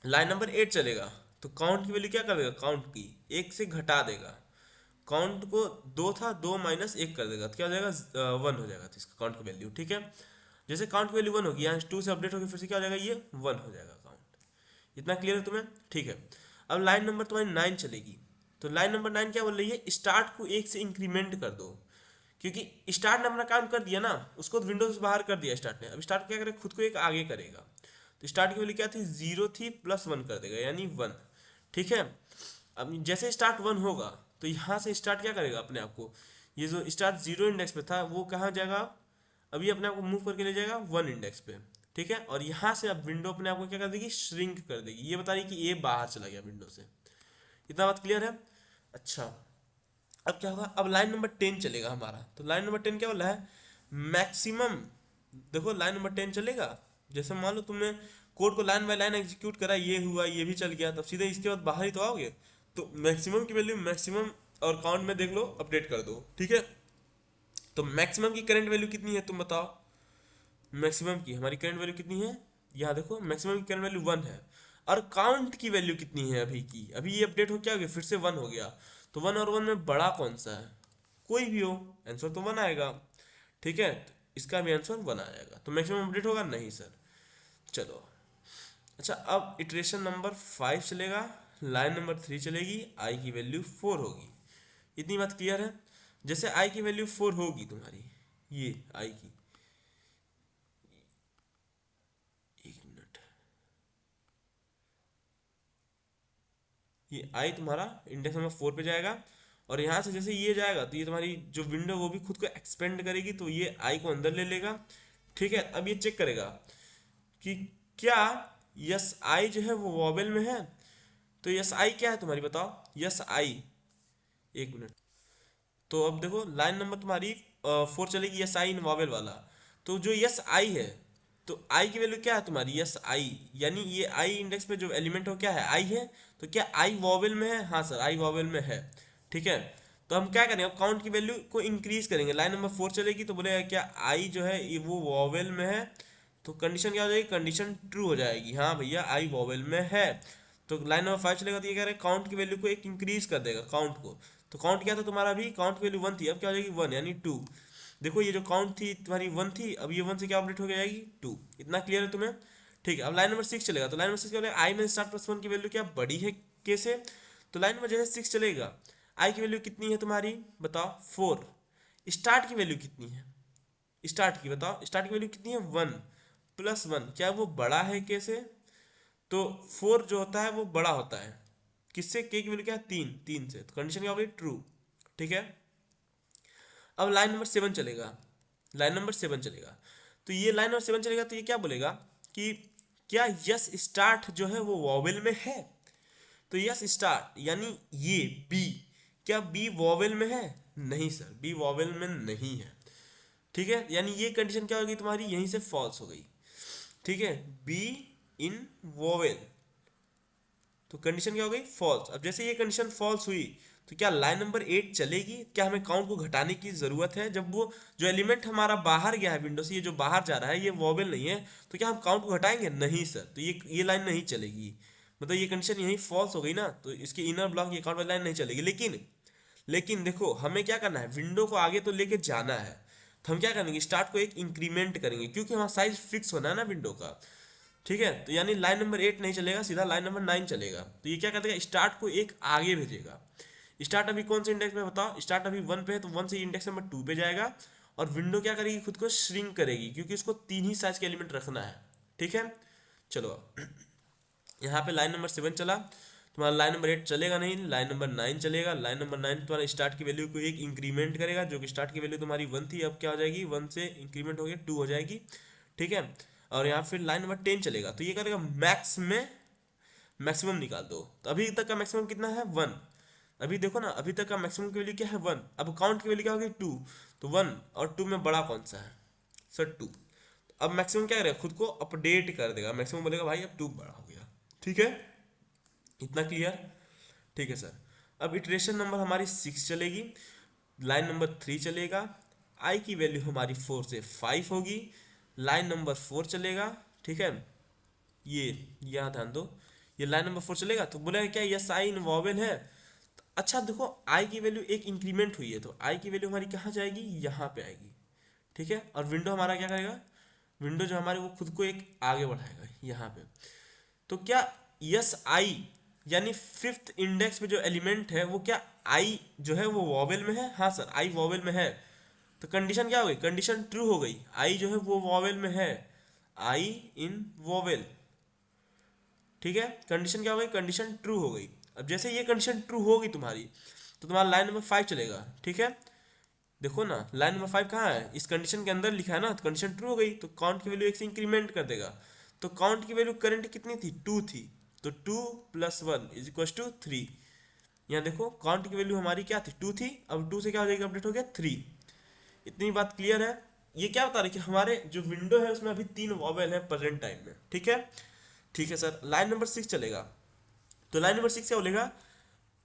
लाइन नंबर 8 चलेगा, तो काउंट की वैल्यू क्या करेगा, काउंट की 1 से घटा देगा, काउंट को 2 था, 2 माइनस 1 कर देगा, तो क्या हो जाएगा 1 हो जाएगा, तो इसका काउंट की वैल्यू, ठीक है। जैसे काउंट की वैल्यू 1 होगी, यहाँ 2 से अपडेट होगी, फिर से क्या हो जाएगा, ये 1 हो जाएगा काउंट। इतना क्लियर है तुम्हें, ठीक है। अब लाइन नंबर तुम्हारी 9 चलेगी, तो लाइन नंबर 9 क्या बोल रही है, स्टार्ट को 1 से इंक्रीमेंट कर दो, क्योंकि स्टार्ट ने अपना काम कर दिया ना, उसको विंडोज से बाहर कर दिया स्टार्ट ने, अब स्टार्ट क्या करेगा, खुद को एक आगे करेगा, तो स्टार्ट की वैल्यू क्या थी, 0 थी, +1 कर देगा यानी 1, ठीक है। अब जैसे स्टार्ट 1 होगा, तो यहाँ से स्टार्ट क्या करेगा अपने आप को, ये जो स्टार्ट 0 इंडेक्स पे था वो कहाँ जाएगा, अभी अपने आप को मूव करके ले जाएगा 1 इंडेक्स पे, ठीक है। और यहाँ से अब विंडो अपने आप को क्या कर देगी, श्रिंक कर देगी, ये बता रही कि ये बाहर चला गया विंडो से। इतना बात क्लियर है। अच्छा अब क्या होगा, अब लाइन नंबर 10 चलेगा हमारा, तो लाइन नंबर 10 क्या बोला है, मैक्सिमम। देखो लाइन नंबर 10 चलेगा, जैसे मान लो तुमने कोड को लाइन बाय लाइन एग्जीक्यूट करा, ये हुआ ये भी चल गया, तब सीधे इसके बाद बाहर ही तो आओगे, तो मैक्सिमम की वैल्यू मैक्सिमम और काउंट में देख लो अपडेट कर दो, ठीक है। तो मैक्सिमम की करंट वैल्यू कितनी है तुम बताओ, मैक्सिमम की हमारी करंट वैल्यू कितनी है, यहाँ देखो मैक्सिमम की करंट वैल्यू 1 है, और काउंट की वैल्यू कितनी है अभी की, अभी ये अपडेट हो क्या हो गया, फिर से 1 हो गया, तो 1 और 1 में बड़ा कौन सा है, कोई भी हो, आंसर तो 1 आएगा, ठीक है, तो इसका भी आंसर 1 आ जाएगा, तो मैक्सिमम अपडेट होगा नहीं सर। चलो अच्छा अब इटरेशन नंबर 5 चलेगा, लाइन नंबर 3 चलेगी, आई की वैल्यू 4 होगी, इतनी बात क्लियर है। जैसे आई की वैल्यू 4 होगी तुम्हारी, ये आई की, एक मिनट, ये आई तुम्हारा इंडेक्स नंबर 4 पे जाएगा, और यहाँ से जैसे ये जाएगा तो ये तुम्हारी जो विंडो वो भी खुद को एक्सपेंड करेगी, तो ये आई को अंदर ले लेगा, ठीक है। अब ये चेक करेगा कि क्या यस आई जो है वो वॉवेल में है, तो यस आई क्या है तुम्हारी बताओ, यस आई, एक मिनट, तो अब देखो लाइन नंबर तुम्हारी 4 चलेगी, यस आई इन वॉवेल वाला, तो जो यस आई है, तो आई की वैल्यू क्या है तुम्हारी, यस आई, यानी ये आई इंडेक्स पे जो एलिमेंट हो क्या है, आई है, तो क्या आई वॉवेल में है, हाँ सर आई वॉवेल में है, ठीक है। तो हम क्या करेंगे, अब काउंट की वैल्यू को इंक्रीज करेंगे, लाइन नंबर 4 चलेगी, तो बोलेगा क्या आई जो है ये वो वॉवेल में है, तो कंडीशन क्या हो जाएगी, कंडीशन ट्रू हो जाएगी, हाँ भैया आई वॉवेल में है। तो लाइन नंबर 5 चलेगा, तो ये कह रहे हैं काउंट की वैल्यू को एक इंक्रीज कर देगा, काउंट को, तो काउंट क्या था तुम्हारा, अभी काउंट वैल्यू 1 थी, अब क्या हो जाएगी 1 यानी 2। देखो ये जो काउंट थी तुम्हारी 1 थी, अब ये 1 से क्या अपडेट हो जाएगी 2। इतना क्लियर है तुम्हें, ठीक है। अब लाइन नंबर 6 चलेगा, तो लाइन नंबर 6 क्या बोलेगा, आई में स्टार्ट +1 की वैल्यू क्या बड़ी है कैसे, तो लाइन नंबर जैसे 6 चलेगा, आई की वैल्यू कितनी है तुम्हारी बताओ 4, स्टार्ट की वैल्यू कितनी है, स्टार्ट की बताओ, स्टार्ट की वैल्यू कितनी है 1, +1 क्या वो बड़ा है कैसे, तो 4 जो होता है वो बड़ा होता है किससे, के की वैल्यू क्या है 3, 3 से, तो कंडीशन क्या होगी ट्रू, ठीक है। अब लाइन नंबर 7 चलेगा, लाइन नंबर 7 चलेगा, तो ये लाइन नंबर 7 चलेगा, तो ये क्या बोलेगा कि क्या यस स्टार्ट जो है वो वॉवेल में है, तो यस स्टार्ट यानी ये बी, क्या बी वॉवेल में है, नहीं सर बी वॉवेल में नहीं है, ठीक है, यानी ये कंडीशन क्या होगी तुम्हारी यहीं से फॉल्स हो गई, ठीक है, बी इन वॉवेल, तो कंडीशन क्या हो गई फॉल्स। अब जैसे ये कंडीशन फॉल्स हुई, तो क्या लाइन नंबर 8 चलेगी, क्या हमें काउंट को घटाने की जरूरत है, जब वो जो एलिमेंट हमारा बाहर गया है विंडो से, ये जो बाहर जा रहा है ये वॉवेल नहीं है, तो क्या हम काउंट को घटाएंगे, नहीं सर, तो ये लाइन नहीं चलेगी, मतलब ये कंडीशन यही फॉल्स हो गई ना, तो इसके इनर ब्लॉक ये काउंट वाली लाइन नहीं चलेगी। लेकिन देखो हमें क्या करना है, विंडो को आगे तो लेके जाना है, तो हम क्या करेंगे, स्टार्ट को एक इंक्रीमेंट करेंगे क्योंकि हमारा साइज फिक्स होना है ना विंडो का। ठीक है, तो यानी लाइन नंबर 8 नहीं चलेगा, सीधा लाइन नंबर 9 चलेगा। तो ये क्या कर देगा, स्टार्ट को एक आगे भेजेगा। स्टार्ट अभी कौन से इंडेक्स में बताओ, स्टार्ट अभी 1 पे है, तो 1 से इंडेक्स नंबर 2 पे जाएगा। और विंडो क्या करेगी, खुद को श्रिंक करेगी क्योंकि इसको 3 ही साइज के एलिमेंट रखना है। ठीक है, चलो यहाँ पे लाइन नंबर 7 चला, तुम्हारा लाइन नंबर 8 चलेगा नहीं, लाइन नंबर 9 चलेगा। लाइन नंबर 9 तुम्हारा स्टार्ट की वैल्यू को एक इंक्रीमेंट करेगा, जो कि स्टार्ट की वैल्यू तुम्हारी 1 थी, अब क्या हो जाएगी, 1 से इंक्रीमेंट हो गया 2 हो जाएगी। ठीक है, और यहाँ फिर लाइन नंबर 10 चलेगा, तो ये करेगा मैक्स में मैक्सिमम निकाल दो। तो अभी तक का मैक्सिमम कितना है, 1। अभी देखो ना, अभी तक का मैक्सिमम की वैल्यू क्या है, 1। अब काउंट की वैल्यू क्या होगी, 2। तो 1 और 2 में बड़ा कौन सा है, सर 2। अब मैक्सिमम क्या करेगा, खुद को अपडेट कर देगा, मैक्सिमम बोलेगा भाई अब 2 बड़ा हो गया। ठीक है, इतना क्लियर। ठीक है सर, अब इटरेशन नंबर हमारी 6 चलेगी, लाइन नंबर 3 चलेगा, आई की वैल्यू हमारी 4 से 5 होगी, लाइन नंबर 4 चलेगा। ठीक है, ये यहाँ ध्यान दो, ये लाइन नंबर 4 चलेगा, तो बोलेगा क्या यस आई इन वॉवेल है। तो अच्छा देखो, आई की वैल्यू एक इंक्रीमेंट हुई है, तो आई की वैल्यू हमारी कहाँ जाएगी, यहाँ पे आएगी। ठीक है, और विंडो हमारा क्या करेगा, विंडो जो हमारे वो खुद को एक आगे बढ़ाएगा यहाँ पे। तो क्या यस आई यानी 5th इंडेक्स में जो एलिमेंट है वो क्या आई जो है वो वॉवेल में है, हाँ सर आई वॉवेल में है। तो कंडीशन क्या हो गई, कंडीशन ट्रू हो गई, आई जो है वो वॉवेल में है, आई इन वॉवेल। ठीक है, कंडीशन क्या हो गई, कंडीशन ट्रू हो गई। अब जैसे ये कंडीशन ट्रू होगी तुम्हारी, तो तुम्हारा लाइन नंबर 5 चलेगा। ठीक है, देखो ना लाइन नंबर 5 कहाँ है, इस कंडीशन के अंदर लिखा है ना, तो कंडीशन ट्रू हो गई, तो काउंट की वैल्यू 1 से इंक्रीमेंट कर देगा। तो काउंट की वैल्यू करंट कितनी थी, 2 थी, तो 2 + 1 = 3। यहाँ देखो काउंट की वैल्यू हमारी क्या थी, 2 थी, अब 2 से क्या हो जाएगा, अपडेट हो गया 3। इतनी बात क्लियर है। ये क्या बता रही है कि हमारे जो विंडो है उसमें अभी 3 वॉवेल है प्रेजेंट टाइम में। ठीक है, ठीक है सर, लाइन नंबर 6 चलेगा, तो लाइन नंबर 6 क्या बोलेगा,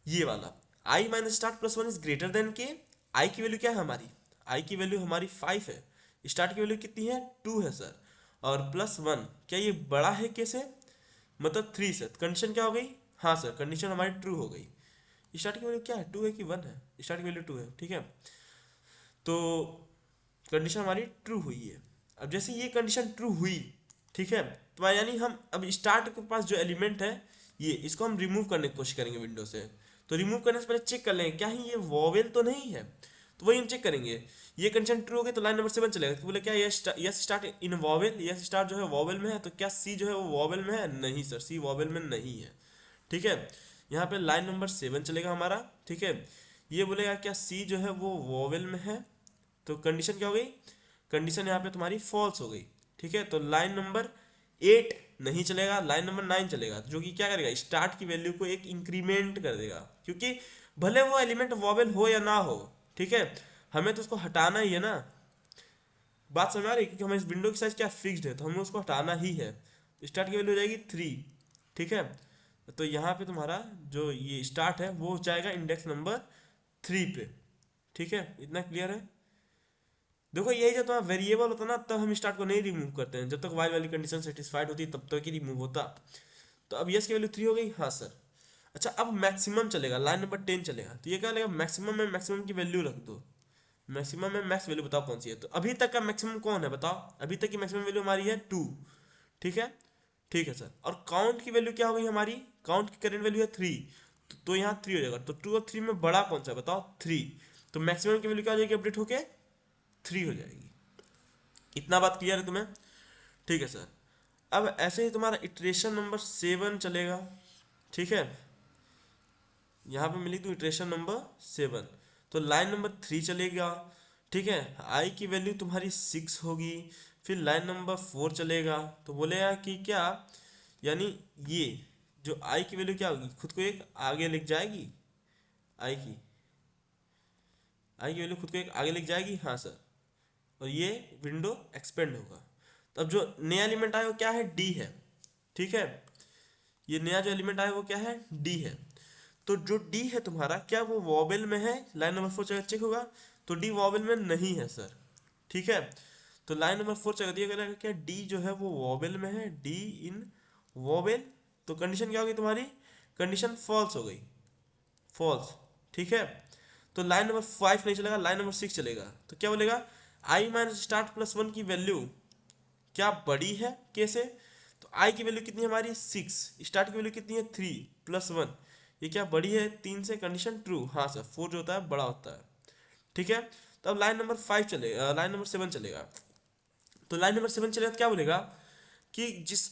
ये वाला i minus start plus 1 is greater than k. I की वैल्यू क्या है हमारी, आई की वैल्यू हमारी 5 है, स्टार्ट की वैल्यू कितनी है, 2 है सर, और +1 क्या ये बड़ा है के से, मतलब 3 से। कंडीशन क्या हो गई, हाँ सर कंडीशन हमारी ट्रू हो गई। स्टार्ट की वैल्यू क्या है, 2 है कि 1 है, स्टार्ट की वैल्यू 2 है। ठीक है, तो कंडीशन हमारी ट्रू हुई है। अब जैसे ये कंडीशन ट्रू हुई, ठीक है, तो यानी हम अब स्टार्ट के पास जो एलिमेंट है ये, इसको हम रिमूव करने की कोशिश करेंगे विंडो से। तो रिमूव करने से पहले चेक कर लेंगे क्या ही ये वॉवेल तो नहीं है, तो वही हम चेक करेंगे। ये कंडीशन ट्रू हो गई तो लाइन नंबर 7 चलेगा, तो बोले क्या yes start in vowel, yes start जो है वॉवेल में है, तो क्या सी जो है वो वॉवेल में है, नहीं सर सी वॉवेल में नहीं है। ठीक है, यहाँ पे लाइन नंबर 7 चलेगा हमारा। ठीक है, ये बोलेगा क्या सी जो है वो वॉवेल में है, तो कंडीशन क्या हो गई, कंडीशन यहाँ पे तुम्हारी फॉल्स हो गई। ठीक है, तो लाइन नंबर 8 नहीं चलेगा, लाइन नंबर 9 चलेगा, जो कि क्या करेगा, स्टार्ट की वैल्यू को एक इंक्रीमेंट कर देगा, क्योंकि भले वो एलिमेंट वॉवेल हो या ना हो। ठीक है, हमें तो उसको हटाना ही है ना, बात समझ आ रही है, क्योंकि हमें इस विंडो की साइज क्या फिक्स्ड है, तो हमें उसको हटाना ही है। स्टार्ट की वैल्यू हो जाएगी 3। ठीक है, तो यहाँ पे तुम्हारा जो ये स्टार्ट है वो जाएगा इंडेक्स नंबर 3 पे। ठीक है, इतना क्लियर है। देखो यही जब तुम्हारा वेरिएबल होता ना, तब हम स्टार्ट को नहीं रिमूव करते हैं, जब तक वाइल वाली कंडीशन सेटिस्फाइड होती है तब तक ही रिमूव होता। तो अब यस की वैल्यू 3 हो गई, हाँ सर। अच्छा अब मैक्सिमम चलेगा, लाइन नंबर 10 चलेगा, तो ये क्या लगेगा, मैक्सिमम में मैक्सिमम की वैल्यू रख दो। मैक्सिमम में मैक्स वैल्यू बताओ कौन सी है, तो अभी तक का मैक्सिमम कौन है बताओ, अभी तक की मैक्सिमम वैल्यू हमारी है 2। ठीक है, ठीक है सर, और काउंट की वैल्यू क्या हो गई हमारी, काउंट की करंट वैल्यू है 3, तो यहाँ 3 हो जाएगा, तो 2 और 3 में बड़ा कौन सा है बताओ, 3। तो मैक्सिमम की वैल्यू क्या हो जाएगी, अपडेट होके 3 हो जाएगी। इतना बात क्लियर है तुम्हें। ठीक है सर, अब ऐसे ही तुम्हारा इटरेशन नंबर 7 चलेगा। ठीक है, यहाँ पे मिली तो इटरेशन नंबर 7, तो लाइन नंबर 3 चलेगा। ठीक है, आई की वैल्यू तुम्हारी 6 होगी, फिर लाइन नंबर 4 चलेगा, तो बोलेगा कि क्या, यानी ये जो आई की वैल्यू क्या होगी, खुद को एक आगे लिख जाएगी, आई की आई की वैल्यू खुद को एक आगे लिख जाएगी, हाँ सर, और ये विंडो एक्सपेंड होगा। तो अब जो नया एलिमेंट आया वो क्या है, डी है। ठीक है, ये नया जो एलिमेंट आया वो क्या है, डी है। तो जो डी है तुम्हारा क्या वो वॉवेल में है, लाइन नंबर 4 चेक होगा, तो डी वॉवेल में नहीं है सर। ठीक है, तो लाइन नंबर 4 चेक दिया गया क्या डी जो है वो वॉवेल में है, डी इन वॉवेल। तो कंडीशन क्या होगी तुम्हारी, कंडीशन फॉल्स हो गई, फॉल्स। ठीक है, तो लाइन नंबर 5 नहीं चलेगा, लाइन नंबर 6 चलेगा, तो क्या बोलेगा, आई माइनस स्टार्ट प्लस वन की वैल्यू क्या बड़ी है कैसे, तो आई की वैल्यू कितनी है हमारी 6, स्टार्ट की वैल्यू कितनी है 3 प्लस वन, ये क्या बड़ी है 3 से, कंडीशन ट्रू, हाँ सर 4 जो होता है बड़ा होता है। ठीक है, तो अब लाइन नंबर 5 चलेगा, लाइन नंबर 7 चलेगा। तो लाइन नंबर 7 चलेगा तो क्या बोलेगा कि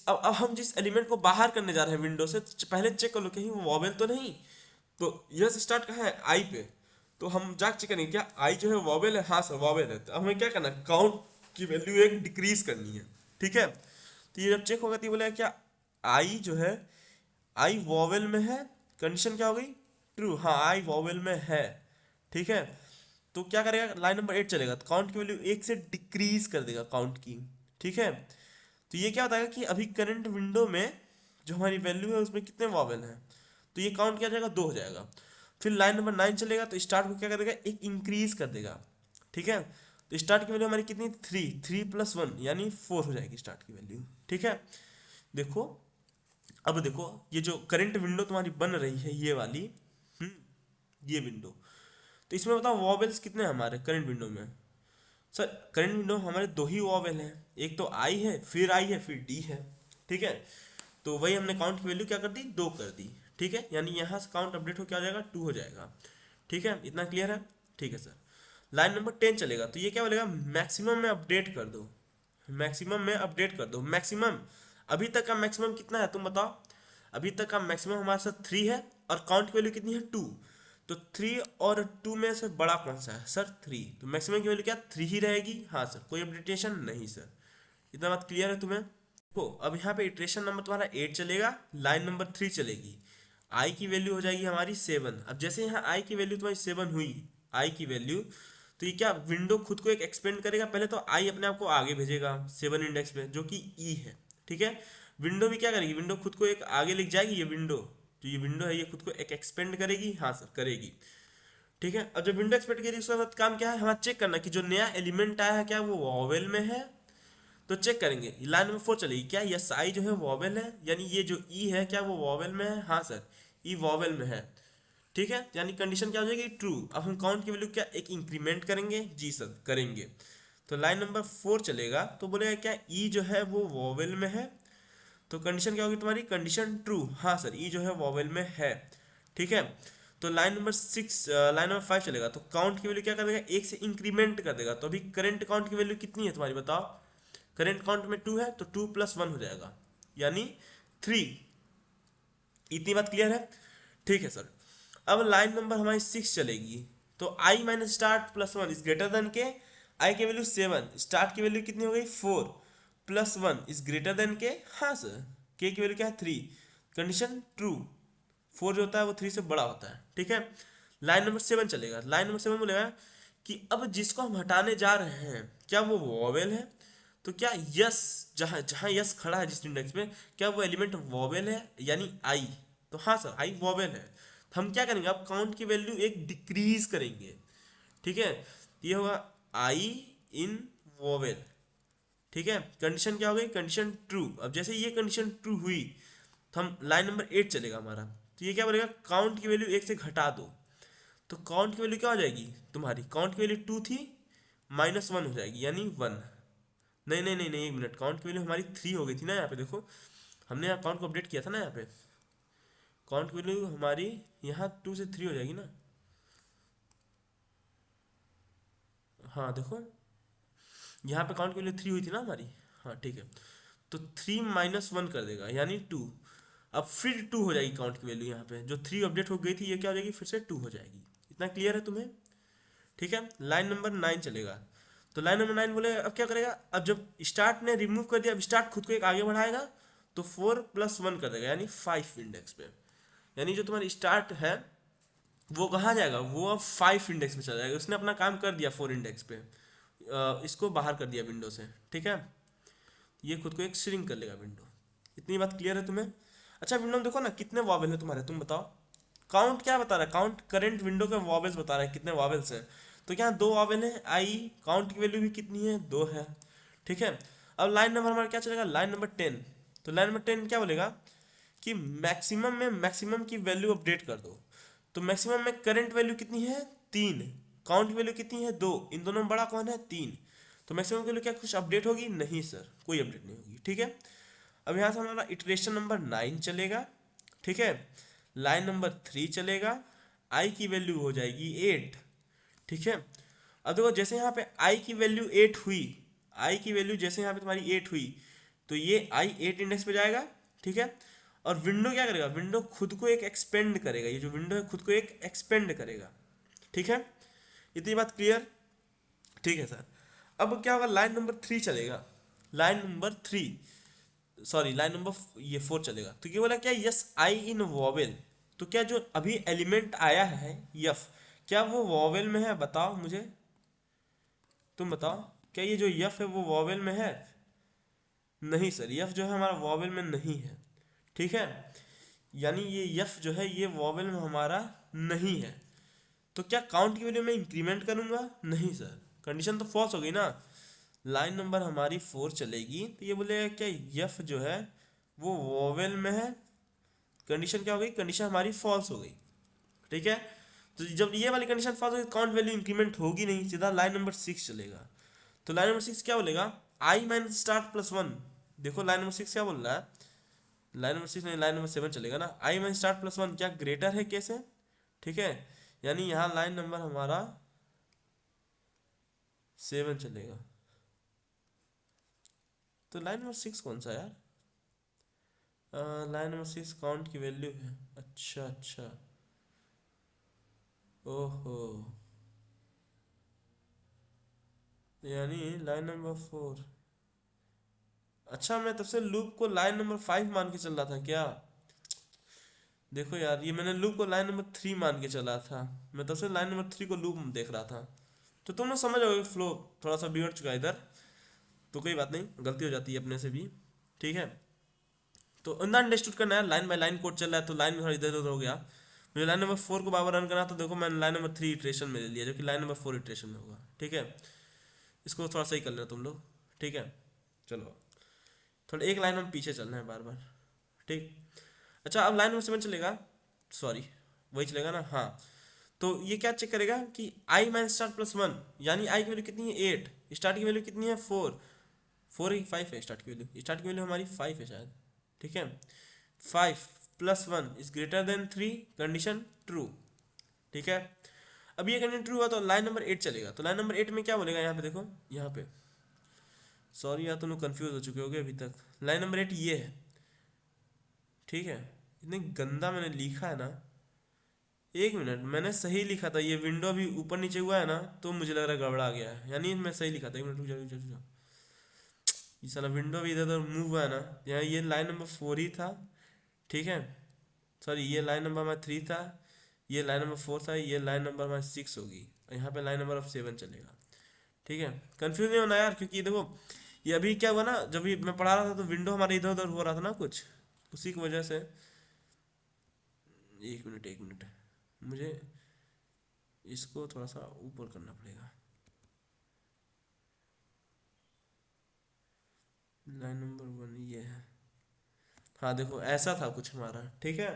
अब हम जिस एलिमेंट को बाहर करने जा रहे हैं विंडो से, पहले चेक कर लो कहीं वो वॉवेल तो नहीं। तो यस स्टार्ट कहाँ है, आई पे, तो हम जाके चेक करेंगे क्या आई जो है वॉवेल है, हाँ सर वॉवेल है। तो हमें क्या करना है, काउंट की वैल्यू एक डिक्रीज करनी है। ठीक है, तो ये जब चेक होगा तो ये बोलेगा क्या आई जो है, आई वॉवेल में है, कंडीशन क्या हो गई ट्रू, हाँ आई वॉवेल में है। ठीक है, तो क्या करेगा, लाइन नंबर 8 चलेगा तो काउंट की वैल्यू एक से डिक्रीज कर देगा काउंट की। ठीक है, तो ये क्या बताएगा कि अभी करंट विंडो में जो हमारी वैल्यू है उसमें कितने वॉवेल हैं, तो ये काउंट किया जाएगा 2 हो जाएगा। फिर लाइन नंबर 9 चलेगा तो स्टार्ट को क्या करेगा, एक इंक्रीज कर देगा। ठीक है, तो स्टार्ट की वैल्यू हमारी कितनी 3, 3 प्लस 1 यानी 4 हो जाएगी स्टार्ट की वैल्यू। ठीक है, देखो अब देखो ये जो करंट विंडो तुम्हारी बन रही है ये वाली, ये विंडो, तो इसमें बताओ वॉवेल्स कितने हैं हमारे करंट विंडो में। सर करंट विंडो हमारे 2 ही वॉवेल हैं, एक तो आई है फिर डी है। ठीक है, तो वही हमने काउंट की वैल्यू क्या कर दी 2 कर दी। ठीक है, यानी यहाँ से काउंट अपडेट हो क्या हो जाएगा 2 हो जाएगा। ठीक है, इतना क्लियर है। ठीक है सर, लाइन नंबर 10 चलेगा तो ये क्या बोलेगा, मैक्सिमम में अपडेट कर दो, मैक्सिमम में अपडेट कर दो। मैक्सिमम अभी तक का मैक्सिमम कितना है तुम बताओ, अभी तक का मैक्सिमम हमारे साथ 3 है और काउंट की वैल्यू कितनी है 2। तो 3 और 2 में से बड़ा कौन सा है सर 3, तो मैक्सिमम की वैल्यू क्या 3 ही रहेगी, हाँ सर कोई अपडेटेशन नहीं सर। इतना बात क्लियर है तुम्हें। तो अब यहाँ पे इटरेशन नंबर तुम्हारा 8 चलेगा, लाइन नंबर 3 चलेगी, आई की वैल्यू हो जाएगी हमारी 7। अब जैसे यहाँ आई की वैल्यू तुम्हारी 7 हुई, आई की वैल्यू, तो ये क्या विंडो खुद को एक एक्सपेंड करेगा, पहले तो आई अपने आप को आगे भेजेगा 7 इंडेक्स पे जो कि ई है। ठीक है, विंडो भी क्या करेगी, विंडो खुद को एक आगे लिख जाएगी, ये विंडो जो ये विंडो है ये खुद को एक एक्सपेंड करेगी, हाँ सर करेगी। ठीक है, और जब विंडो एक्सपेंड करेगी उसके बाद काम क्या है हमारा चेक करना कि जो नया एलिमेंट आया है क्या वो वॉवेल में है। तो चेक करेंगे, लाइन नंबर 4 चलेगी, क्या यस आई जो है वॉवेल है, यानी ये जो ई है क्या वो वॉवेल में है, हाँ सर ई वॉवेल में है। ठीक है, यानी कंडीशन क्या हो जाएगी ट्रू। अब हम काउंट की वैल्यू क्या एक इंक्रीमेंट करेंगे, जी सर करेंगे। तो लाइन नंबर 4 चलेगा तो बोलेगा क्या ई जो है वो वॉवेल में है, तो कंडीशन क्या होगी तुम्हारी, कंडीशन ट्रू, हाँ सर ई जो है वॉवेल में है। ठीक है, तो लाइन नंबर 6, लाइन नंबर 5 चलेगा तो काउंट की वैल्यू क्या कर देगा, एक से इंक्रीमेंट कर देगा। तो अभी करंट काउंट की वैल्यू कितनी है तुम्हारी बताओ, करंट काउंट में 2 है तो 2 प्लस 1 हो जाएगा यानी 3। इतनी बात क्लियर है। ठीक है सर, अब लाइन नंबर हमारी 6 चलेगी तो i minus start plus 1 is greater than k, i की वैल्यू 7, स्टार्ट की वैल्यू कितनी हो गई 4 प्लस 1 इज ग्रेटर देन के, हाँ सर के की वैल्यू क्या है 3, कंडीशन ट्रू, 4 जो होता है वो 3 से बड़ा होता है। ठीक है, लाइन नंबर 7 चलेगा, लाइन नंबर 7 बोलेगा कि अब जिसको हम हटाने जा रहे हैं क्या वो वॉवेल है, तो क्या यस जहां जहां यस खड़ा है जिस इंडेक्स में क्या वो एलिमेंट वॉवेल है यानी आई, तो हाँ सर आई वॉवेल है। तो हम क्या करेंगे अब काउंट की वैल्यू एक डिक्रीज करेंगे। ठीक है, ये होगा आई इन वॉवेल। ठीक है, कंडीशन क्या हो गई, कंडीशन ट्रू। अब जैसे ये कंडीशन ट्रू हुई तो हम लाइन नंबर 8 चलेगा हमारा, तो ये क्या बोलेगा काउंट की वैल्यू एक से घटा दो। तो काउंट की वैल्यू क्या हो जाएगी तुम्हारी, काउंट की वैल्यू 2 थी माइनस 1 हो जाएगी यानी 1। नहीं नहीं नहीं नहीं एक मिनट, काउंट की वैल्यू हमारी 3 हो गई थी ना, यहाँ पे देखो हमने यहाँ काउंट को अपडेट किया था ना, यहाँ पे काउंट की वैल्यू हमारी यहाँ 2 से 3 हो जाएगी ना। हाँ देखो यहाँ पे काउंट की वैल्यू 3 हुई थी ना हमारी, हाँ ठीक है, तो 3 माइनस 1 कर देगा यानी 2। अब फिर 2 हो जाएगी काउंट की वैल्यू, यहाँ पे जो 3 अपडेट हो गई थी ये क्या हो जाएगी फिर से 2 हो जाएगी। इतना क्लियर है तुम्हें। ठीक है, लाइन नंबर 9 चलेगा तो लाइन नंबर 9 बोले अब क्या करेगा, अब जब स्टार्ट ने रिमूव कर दिया अब स्टार्ट खुद को एक आगे बढ़ाएगा तो 4 प्लस 1 कर देगा यानी 5 इंडेक्स पे, यानी जो तुम्हारी स्टार्ट है वो कहाँ जाएगा, वो अब 5 इंडेक्स पे चला जाएगा, उसने अपना काम कर दिया 4 इंडेक्स पे, इसको बाहर कर दिया विंडो से। ठीक है, ये खुद को एक श्रिंक कर लेगा विंडो। इतनी बात क्लियर है तुम्हें। अच्छा विंडो में देखो ना कितने वॉवेल है तुम्हारे, तुम बताओ काउंट क्या बता रहा है, काउंट करंट विंडो के वॉवेल्स बता रहा है कितने वॉवेल्स हैं। तो क्या 2 वॉवेल है, आई काउंट की वैल्यू भी कितनी है 2 है। ठीक है, अब लाइन नंबर हमारा क्या चलेगा, लाइन नंबर 10। तो लाइन नंबर 10 क्या बोलेगा कि मैक्सिमम में मैक्सिमम की वैल्यू अपडेट कर दो। तो मैक्सिमम में करंट वैल्यू कितनी है 3, काउंट वैल्यू कितनी है 2, इन दोनों में बड़ा कौन है 3। तो मैक्सिमम के लिए क्या कुछ अपडेट होगी? नहीं सर, कोई अपडेट नहीं होगी। ठीक है, अब यहाँ से हमारा इटरेशन नंबर 9 चलेगा। ठीक है, लाइन नंबर 3 चलेगा, आई की वैल्यू हो जाएगी 8। ठीक है, अब देखो जैसे यहाँ पे आई की वैल्यू 8 हुई, आई की वैल्यू जैसे यहाँ पे तुम्हारी 8 हुई, तो ये आई 8 इंडेक्स पे जाएगा। ठीक है, और विंडो क्या करेगा? विंडो खुद को एक एक्सपेंड करेगा, ये जो विंडो है खुद को एक एक्सपेंड करेगा। ठीक है, इतनी बात क्लियर? ठीक है सर, अब क्या होगा? लाइन नंबर 3 चलेगा, line number 3, sorry line number ये 4 चलेगा। तो ये बोला क्या? Yes I in vowel. तो क्या जो अभी एलिमेंट आया है यफ, क्या वो वॉवेल में है? बताओ मुझे, तुम बताओ, क्या ये जो यफ है वो वॉवेल में है? नहीं सर, यफ जो है हमारा वॉवेल में नहीं है। ठीक है, यानी ये यफ जो है ये वॉवेल में हमारा नहीं है। तो क्या काउंट की वैल्यू में इंक्रीमेंट करूंगा? नहीं सर, कंडीशन तो फॉल्स हो गई ना। लाइन नंबर हमारी 4 चलेगी, तो ये बोलेगा क्या यफ जो है वो वॉवेल में है। कंडीशन क्या हो गई? कंडीशन हमारी फॉल्स हो गई। ठीक है, तो जब ये वाली कंडीशन फॉल्स होगी काउंट वैल्यू इंक्रीमेंट होगी नहीं, सीधा लाइन नंबर 6 चलेगा। तो लाइन नंबर 6 क्या बोलेगा? आई माइनस स्टार्ट प्लस 1। देखो लाइन नंबर 6 क्या बोल रहा है? लाइन नंबर 6 नहीं, लाइन नंबर 7 चलेगा ना। आई माइनस स्टार्ट प्लस 1 क्या ग्रेटर है कैसे? ठीक है, यानी यहाँ लाइन नंबर हमारा 7 चलेगा। तो लाइन नंबर 6 कौन सा यार? लाइन नंबर 6 काउंट की वैल्यू है। अच्छा अच्छा, ओहो, यानी लाइन नंबर 4। अच्छा, मैं तब से लूप को लाइन नंबर 5 मान के चल रहा था क्या? देखो यार, ये मैंने लूप को लाइन नंबर 3 मान के चला था, मैं तब से लाइन नंबर 3 को लूप देख रहा था। तो तुम लोग समझ आओगे, फ्लो थोड़ा सा बिगड़ चुका है इधर, तो कोई बात नहीं, गलती हो जाती है अपने से भी। ठीक है, तो अंदर अंडरस्टूड करना है, लाइन बाय लाइन कोड चल रहा है तो लाइन थोड़ा इधर उधर हो गया। मुझे लाइन नंबर 4 को बार रन करना, तो देखो मैंने लाइन नंबर 3 इटरेशन में ले लिया, जो कि लाइन नंबर 4 इटरेशन में होगा। ठीक है, इसको थोड़ा सही कर लेना तुम लोग। ठीक है, चलो थोड़ा एक लाइन हम पीछे चलना है बार बार। ठीक, अच्छा अब लाइन नंबर 7 चलेगा, सॉरी वही चलेगा ना, हाँ। तो ये क्या चेक करेगा कि आई माइनस स्टार्ट प्लस 1, यानी आई की वैल्यू कितनी है? 8, स्टार्ट की वैल्यू कितनी है? 4, 4 की 5 है स्टार्ट की वैल्यू, स्टार्ट की वैल्यू हमारी 5 है शायद। ठीक है, 5 plus 1 is greater than 3, condition true. ठीक है, अब ये कंडीशन ट्रू हुआ तो लाइन नंबर 8 चलेगा। तो लाइन नंबर 8 में क्या बोलेगा? यहाँ पे देखो, यहाँ पे, सॉरी यार तुम लोग कंफ्यूज हो चुके होगे अभी तक। लाइन नंबर 8 ये है। ठीक है, इतनी गंदा मैंने लिखा है ना, एक मिनट, मैंने सही लिखा था, ये विंडो भी ऊपर नीचे हुआ है ना, तो मुझे लग रहा है गड़बड़ा गया है, यानी मैं सही लिखा था। एक मिनट रुक जाओ, रुक जाओ, रुक जाओ। ये साला विंडो भी इधर उधर मूव हुआ है ना, यहाँ ये लाइन नंबर 4 ही था। ठीक है, सॉरी ये लाइन नंबर हमारा 3 था, ये लाइन नंबर 4 था, ये लाइन नंबर हमारा 6 होगी, और यहाँ पे लाइन नंबर ऑफ 7 चलेगा। ठीक है, कंफ्यूज नहीं होना यार, क्योंकि देखो ये अभी क्या हुआ ना, जब भी मैं पढ़ा रहा था तो विंडो हमारे इधर उधर हो रहा था ना कुछ, उसी की वजह से। एक मिनट एक मिनट, मुझे इसको थोड़ा सा ऊपर करना पड़ेगा। लाइन नंबर 1 ये है, हाँ देखो ऐसा था कुछ हमारा। ठीक है,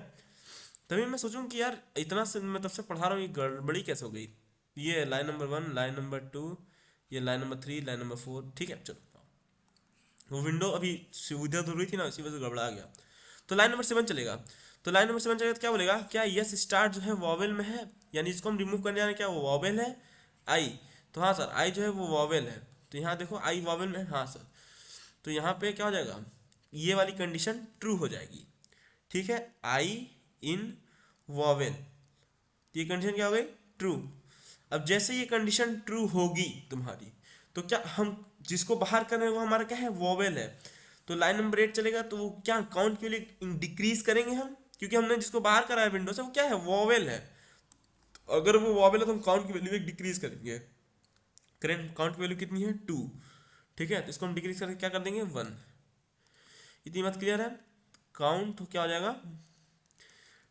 तभी मैं सोचूं कि यार इतना से मैं तब से पढ़ा रहा हूँ, ये गड़बड़ी कैसे हो गई? ये लाइन नंबर 1, लाइन नंबर 2, ये लाइन नंबर 3, लाइन नंबर 4। ठीक है, चलो वो विंडो अभी सुविधा तो हुई थी ना, इसी वजह से गड़बड़ा गया। तो लाइन नंबर 7 चलेगा। तो लाइन नंबर 7 चलेगा तो क्या बोलेगा? क्या यस स्टार्ट जो है वॉवेल में है, यानी इसको हम रिमूव करने जा रहे हैं, क्या वो वॉवेल है? आई, तो हाँ सर आई जो है वो वॉवेल है। तो यहाँ देखो आई वॉवेल में है, हाँ सर। तो यहाँ पे क्या हो जाएगा? ये वाली कंडीशन ट्रू हो जाएगी। ठीक है, आई इन वॉवेल, ये कंडीशन क्या हो गई? ट्रू। अब जैसे ये कंडीशन ट्रू होगी तुम्हारी, तो क्या हम जिसको बाहर कर रहे हैं वो हमारा क्या है? वॉवेल है। तो लाइन नंबर 8 चलेगा, तो वो क्या काउंट के लिए डिक्रीज करेंगे हम, क्योंकि हमने जिसको बाहर करा है विंडो से वो क्या है? वॉवेल है। तो अगर वो वॉवेल है तो हम काउंट की वैल्यू एक डिक्रीज करेंगे। करेंट काउंट की वैल्यू कितनी है? 2। ठीक है, तो इसको हम डिक्रीज करके क्या कर देंगे? 1। इतनी बात क्लियर है? काउंट क्या हो जाएगा?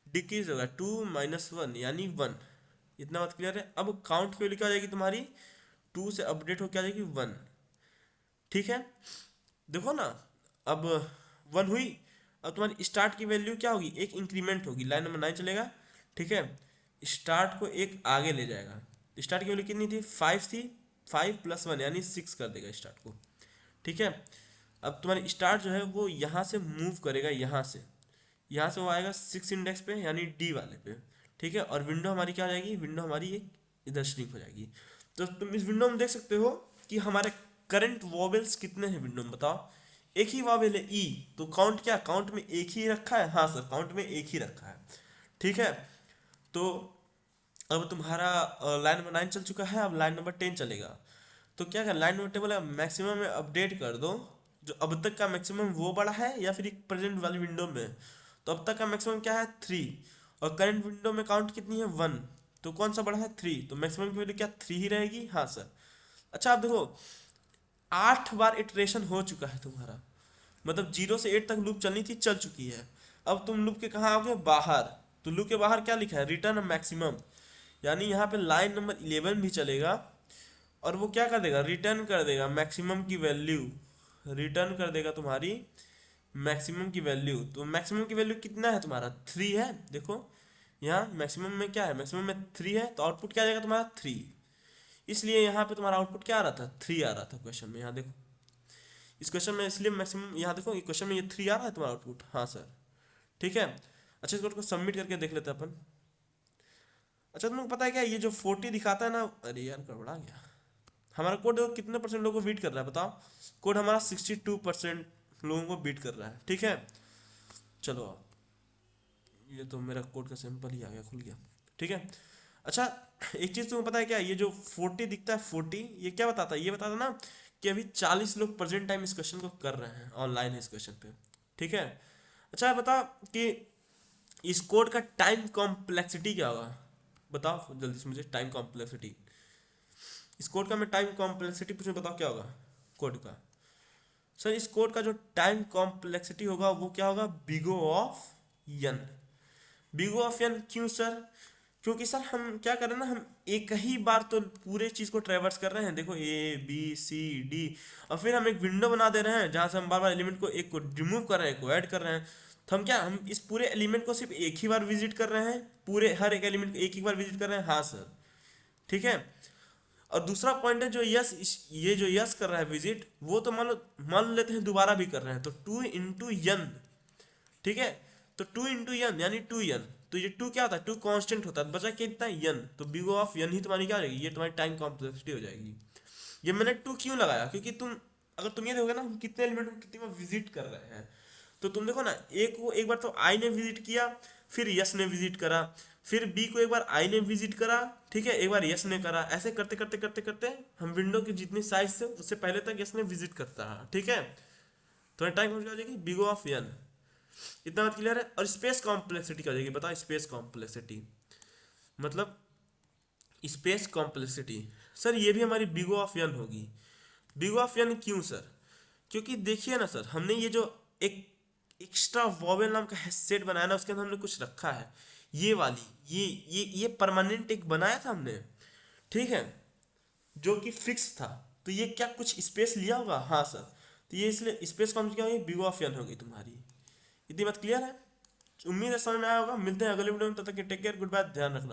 डिक्रीज होगा, 2 माइनस 1 यानी 1। इतना बात क्लियर है? अब काउंट की वैल्यू क्या हो जाएगी तुम्हारी? 2 से अपडेट होकर आ जाएगी 1। ठीक है, देखो ना, अब 1 हुई। अब तुम्हारी स्टार्ट की वैल्यू क्या होगी? एक इंक्रीमेंट होगी, लाइन नंबर 9 चलेगा। ठीक है, स्टार्ट को एक आगे ले जाएगा। स्टार्ट की वैल्यू कितनी थी? 5 थी। 5+1 यानी 6 कर देगा स्टार्ट को। ठीक है, अब तुम्हारी स्टार्ट जो है वो यहाँ से मूव करेगा, यहाँ से वो आएगा 6 इंडेक्स पे यानी डी वाले पे। ठीक है, और विंडो हमारी क्या हो जाएगी, विंडो हमारी एक इधर श्रिंक हो जाएगी। तो तुम इस विंडो में देख सकते हो कि हमारे करंट वॉवेल्स कितने हैं विंडो में, बताओ। एक ही वॉवेल है ई, तो काउंट क्या, काउंट में एक ही रखा है, हाँ सर काउंट में एक ही रखा है। ठीक है, तो अब तुम्हारा लाइन नंबर 9 चल चुका है, अब लाइन नंबर 10 चलेगा। तो क्या कर, लाइन नंबर टेबल मैक्सिमम में अपडेट कर दो, जो अब तक का मैक्सिमम वो बड़ा है या फिर एक प्रेजेंट वाली विंडो में। तो अब तक का मैक्सिमम क्या है 3, और करंट विंडो में काउंट कितनी है 1, तो कौन सा बड़ा है 3, तो मैक्सिमम की वैल्यू क्या 3 ही रहेगी, हाँ सर। अच्छा आप देखो 8 बार इटरेशन हो चुका है तुम्हारा, मतलब 0 से 8 तक लूप चलनी थी, चल चुकी है। अब तुम लूप के कहाँ आओगे, बाहर। तो लूप के बाहर क्या लिखा है, रिटर्न मैक्सिमम, यानी यहाँ पे लाइन नंबर 11 भी चलेगा, और वो क्या कर देगा, रिटर्न कर देगा मैक्सिमम की वैल्यू, रिटर्न कर देगा तुम्हारी मैक्सिमम की वैल्यू। तो मैक्सिमम की वैल्यू कितना है तुम्हारा 3 है, देखो यहाँ मैक्सिमम में क्या है, मैक्सिमम में 3 है, तो आउटपुट क्या आ जाएगा तुम्हारा 3। इसलिए यहाँ पे तुम्हारा आउटपुट क्या आ रहा था, 3 आ रहा था क्वेश्चन में, यहाँ देखो इस क्वेश्चन में, इसलिए मैक्सिमम यहाँ देखो क्वेश्चन में ये 3 आ रहा है तुम्हारा आउटपुट, हाँ सर। ठीक है, अच्छा इस कोड को सबमिट करके देख लेते हैं अपन। अच्छा तुमको पता है क्या, ये जो 40 दिखाता है ना, अरे यार गड़बड़ा गया, हमारा कोड कितने परसेंट लोगों को बीट कर रहा है बताओ। कोड हमारा 62% लोगों को बीट कर रहा है। ठीक है, चलो ये तो मेरा कोड का सैंपल ही आ गया, खुल गया। ठीक है, अच्छा एक चीज तुमको पता है क्या, ये जो 40 दिखता है 40, ये क्या बताता है, ये बताता है ना कि अभी 40 लोग प्रेजेंट टाइम इस क्वेश्चन को कर रहे हैं, ऑनलाइन है इस क्वेश्चन पे। ठीक है, अच्छा बता कि इस कोड का टाइम कॉम्प्लेक्सिटी क्या होगा, बताओ जल्दी से मुझे टाइम कॉम्प्लेक्सिटी। इस कोड का मैं टाइम कॉम्प्लेक्सिटी पूछूं, बताओ क्या होगा कोड का। सर इस कोड का जो टाइम कॉम्प्लेक्सिटी होगा वो क्या होगा, big O of N. Big O of N क्यों सर, क्योंकि सर हम क्या कर रहे हैं ना, हम एक ही बार तो पूरे चीज को ट्रेवर्स कर रहे हैं, देखो ए बी सी डी, और फिर हम एक विंडो बना दे रहे हैं जहां से हम बार बार एलिमेंट को एक को रिमूव कर रहे हैं, एक को ऐड कर रहे हैं। तो हम क्या, हम इस पूरे एलिमेंट को सिर्फ एक ही बार विजिट कर रहे हैं, पूरे हर एक एलिमेंट को एक ही बार विजिट कर रहे हैं, हाँ सर। ठीक है, और दूसरा पॉइंट है जो ये जो यस कर रहा है विजिट, वो तो मान लेते हैं दोबारा भी कर रहे हैं, तो 2 × n। ठीक है, तो 2 × n यानी 2n, तो ये 2 क्या होता है, 2 कांस्टेंट होता है, बचा कितना n, तो बिगो ऑफ n ही तुम्हारी क्या हो जाएगी, ये तुम्हारी टाइम कॉम्प्लेक्सिटी हो जाएगी। ये मैंने 2 क्यों लगाया, क्योंकि तुम अगर तुम ये देखोगे ना हम कितने एलिमेंट को कितनी बार विजिट कर रहे हैं, तो तुम देखो ना एक बार तो आई ने विजिट किया, फिर यस ने विजिट करा, फिर बी को एक बार आई ने विजिट करा, ठीक है, एक बार यस ने करा, ऐसे करते करते करते करते हम विंडो की जितनी साइज से उससे पहले तक यस ने विजिट करता है। ठीक है, तो टाइम हो जाएगी बिगो ऑफ एन, इतना बात क्लियर है। और स्पेस कॉम्प्लेक्सिटी क्या हो जाएगी, बताओ स्पेस कॉम्प्लेक्सिटी, मतलब स्पेस कॉम्प्लेक्सिटी सर ये भी हमारी बिगो ऑफ एन होगी। बिगो ऑफ एन क्यों सर, क्योंकि देखिए ना सर, हमने ये जो एक एक्स्ट्रा वॉवेल नाम का सेट बनाया ना, उसके अंदर हमने कुछ रखा है, ये वाली ये परमानेंट एक बनाया था हमने, ठीक है, जो कि फिक्स था। तो ये क्या कुछ स्पेस लिया होगा, हाँ सर, तो ये इसलिए स्पेस कॉम क्या होगी, बिगो ऑफ एन होगी तुम्हारी। इतनी बात क्लियर है, उम्मीद है समझ में आया होगा। मिलते हैं अगले वीडियो में, तब तक टेक केयर, गुड बाय, ध्यान रखना।